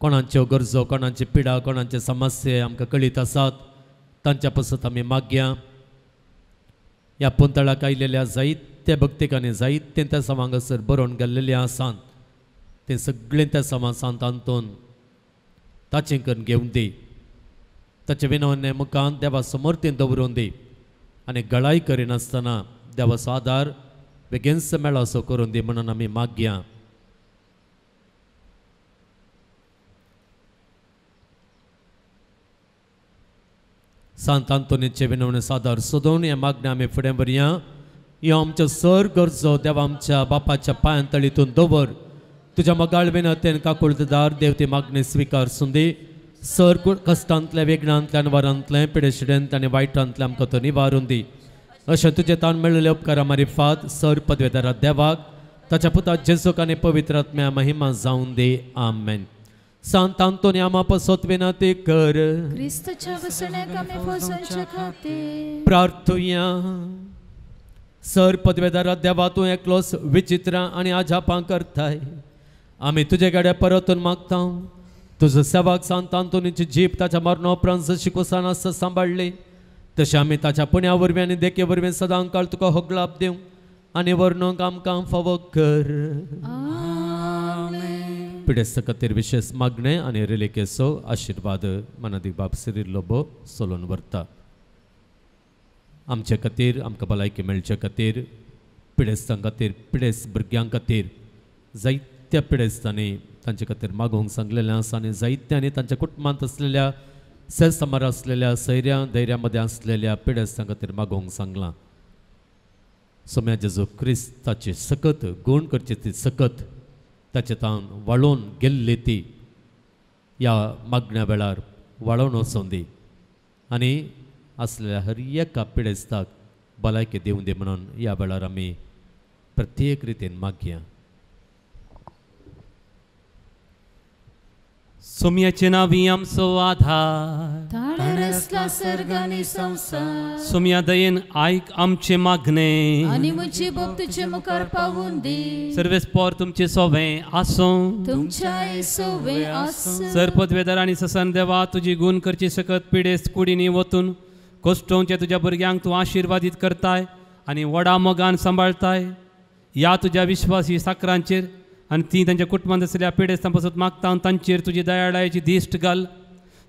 कोणाच्यो गरजो, कोणाची पिडा, कोणाचे समस्या आमकां कळीत आसात तांच्या पासत आमी मागया. ह्या पुंतळाक आयलेल्या जायत्या भक्तीक आनी जायते त्या हांगासर बरोवन गेल्लेले आसात ते सगळे त्या सांत आंतोन ताचे करून घेवन दी. ताचे विनवणे मुखांत देवा समोर ते दवरून दी आनी गळाई करिनासतना देवाचो आदार बेगीनच मेळो असो करून दी म्हणून आमी मागया. सांत आंतोनीचे विनवणे सादार सोदून हे मागण्या आमी फुडें व्हरया. ह्यो आमच्यो सर गरजो देवा आमच्या बापाच्या पांयां तळीतून दवर. तुज्या मोगाळ विनतेन काकुळदार देव ती मागणी स्विकार सुंदी. सर कश्टांतले, वेगणांतल्यान, वरांतले, पिडेशिडेंत आनी वायटांतले आमकां तो निवारून दी. अशें तुजे तान मेळिल्ले उपकारा मारिफात सर पदवेदारा देवाक ताच्या पुता जेजूक आनी पवित्र आत्म्या महिमा जावन दी. आमेन. सांत आंतोनी आमा पासत विनंती कर. क्रिस्ताच्या वसण्याक आमी पोसोवचे खातीर प्रार्थुया. सर पदवेदारा देवा तूं एकलोच विचित्रां आनी आजापां करताय. आमी तुजे कडेन परतून मागता. तुजो सेवाक सांत आंतोनीची जीप ताच्या मरणा उपरांत जशी कुसान आसता सांबाळली तशें आमी ताच्या पुण्या वरवीं आनी देखे वरवीं सदां काळ तुका होगलाप दिवं आनी वर्णूंक आमकां फावो कर. पिडेस्त खातीर विशेष मागणे आनी रिलेकेचो आशिर्वाद मनादी बाब सिरील लोबो सोलोन व्हरता. आमचे खातीर, आमकां भलायकी मेळचे खातीर, पिडेस्तां खातीर, पिडेस्त भुरग्यां खातीर जायत्या पिडेस्तांनी तांचे खातीर मागोवंक सांगलेलें आसा आनी जायत्यांनी तांच्या कुटुंबांत असलेल्या सेसमार असलेल्या सैऱ्या धैर्या मदें असलेल्या पिडेस्तां खातीर मागोवंक सांगलां. सोम्या जेजू क्रिस्ताची सकत गूण करची ती सकत ताचे तान वाळोवन गेल्ली ती ह्या मागण्या वेळार वाळोवन वचोवन दी आनी असलेल्या हर एका पिडेस्ताक भलायकी दिवं दी म्हणून ह्या वेळार आमी प्रत्येक रितीन मागया. सोम्याचे नावी आमचो आधार. ताळेर आसला सर्ग आनी संवसार. सोम्या दयेन आयक आमचे मागणे आनी म्हजी बोब तुजे मुखार पावून दी. सर्वेस्पोर तुमचे सोवें आसूं. तुमच्या सोवे आसूं. सर पदवेदार आनी ससन देवा तुजी गूण करची सकत पिडेस्त कुडींनी वतून कोश्टोवचे तुज्या भुरग्यांक तूं आशिर्वादीत करताय आनी व्हडा मोगान सांबाळताय. ह्या तुज्या विश्वासी साकरांचेर आनी ती तांच्या कुटुंबांत आसलेल्या पिडेस्तां पासत मागता तांचेर तुजी दयाळायेची दिश्ट घाल.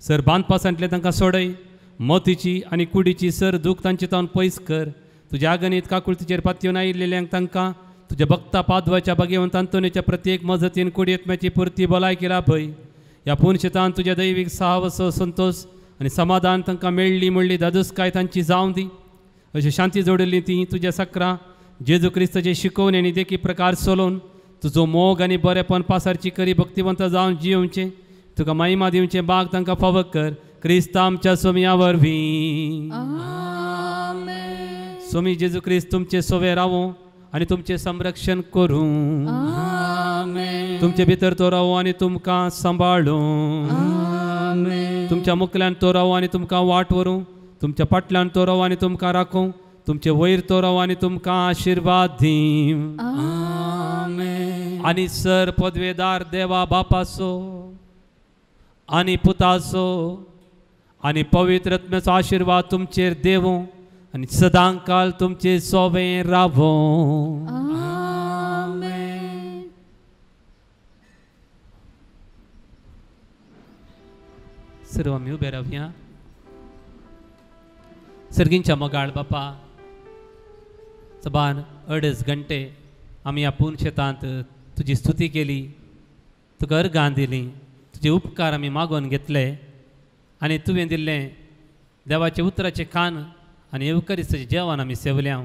सर बांदपासांतले तांकां सोडय. मोतीची आनी कुडीची सर दूख तांचे तावन पयस कर. तुज्या आगनीत काकुळतीचेर पातयेवन आयिल्ल्यांक तांकां तुज्या भक्ता पादवाच्या बागेवंत आंतोनीच्या प्रत्येक मजतीन कुडयेत्म्याची पुर्ती भलायकी लाभय. ह्या पुणशेतान तुज्या दैवीक साहस, संतोष आनी समाधान तांकां मेळ्ळी म्हणली दादूसकाय तांची जावं दी. अशी शांती जोडिल्ली ती तुज्या सक्रां जेजू क्रिस्ताचे शिकोवन आनी देखी प्रकार चलोवन तुजो मोग आनी बरेपण पासारची करी भक्तिवंत जावन जियोवचे. तुका महिमा दिवचे बाग तांकां फावो कर. क्रिस्ता आमच्या सोम्या वरवीं. सोमी जेजू क्रिस्त तुमचे सोवे रावो आनी तुमचे संरक्षण करूं. तुमचे भितर तो रावो आनी तुमकां सांबाळूं. तुमच्या मुखल्यान तो रावो आनी तुमकां वाट व्हरूं. तुमच्या फाटल्यान तो रावो आनी तुमकां राखूं. तुमचे वयर तो रावो आनी तुमकां आशिर्वाद दिवं. आनी सर पदवेदार देवा बापाचो आनी पुताचो आनी पवित्र आत्म्याचो आशिर्वाद तुमचेर देवो आनी सदां काल तुमचे सोवें रावो. सर्व आमी उबे रावया. सर्गींच्या मोगाळ बापा सबान 2.5 घंटे आमी ह्या पुणशेतांत तुजी स्तुती केली, तुका अर्गां दिली, तुजे उपकार आमी मागोवन घेतले आनी तुवें दिल्लें देवाचे उतराचे कान आनी येवकरिस्ताचें जेवण आमी सेवल्या.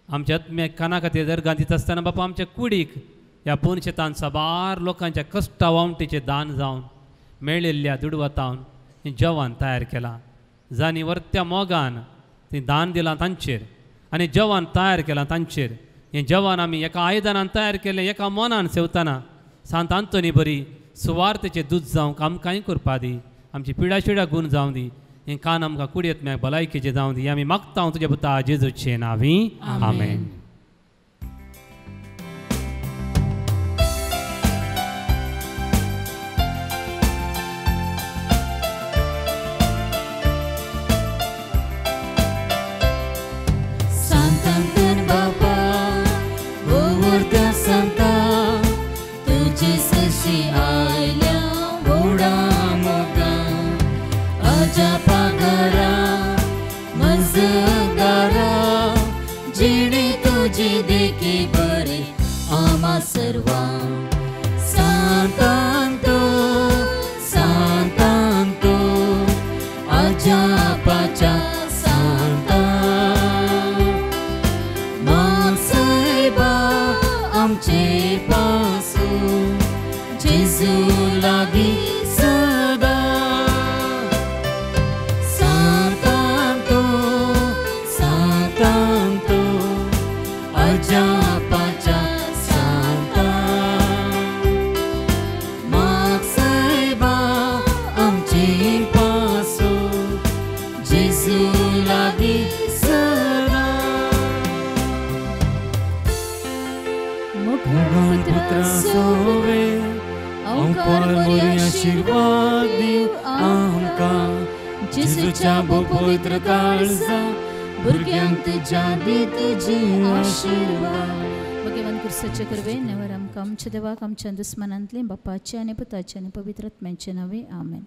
आमच्या आत्म्याक काना खातीर अर्गां दिता आसतना बापा आमच्या कुडीक ह्या पुणशेतांत साबार लोकांच्या कश्टा वावटेचें दान जावन मेळिल्ल्या दुडवतावन हें जेवण तयार केलां. जांणी वर्त्या मोगान तें दान दिलां तांचेर आनी जेवण तयार केलां तांचेर. हें जेवण आमी एका आयदनान तयार केलें, एका मनान सेवतना सांत आंतोनी बरी सुवार्थेचें दूद जावंक आमकांय करपा दी. आमची पिडा शिडा गूण जावं दी. हे कान आमकां कुडयेंत मेळ भलायकेचे जावं दी आमी मागता तुज्या पुता जेजूचे नांवी आमेन. Santanten Baba, Govorta Santa, तुझी सशी आयल्या व्हडा मोगा, आजा पागरा मजगारा, जिणे तुझी देखी बरे आमा सर्वा. सांतांतो सांतांतो आजा पाचा सांता, माग साहेबा आमचे पासू, जेजू लागी सदा. सांतांतो सांतांतो आजा पाचा सांता, माग साहेबा आमचे पासू, जेजू लागी सदा. मुखार पुत्रा सोवे ओंकार मोरी आशीर्वाद दिव आमकां, जेजूच्या पवित्र काळजा भुरग्यांक तुज्या दी तुजी आशीर्वाद. भगवान कुर्साचे करवे नेवर आमकां आमच्या देवाक आमच्या दुस्मनांतले बापाचे आनी पुताचे आनी पवित्र आत्म्याचे नावे आमेन.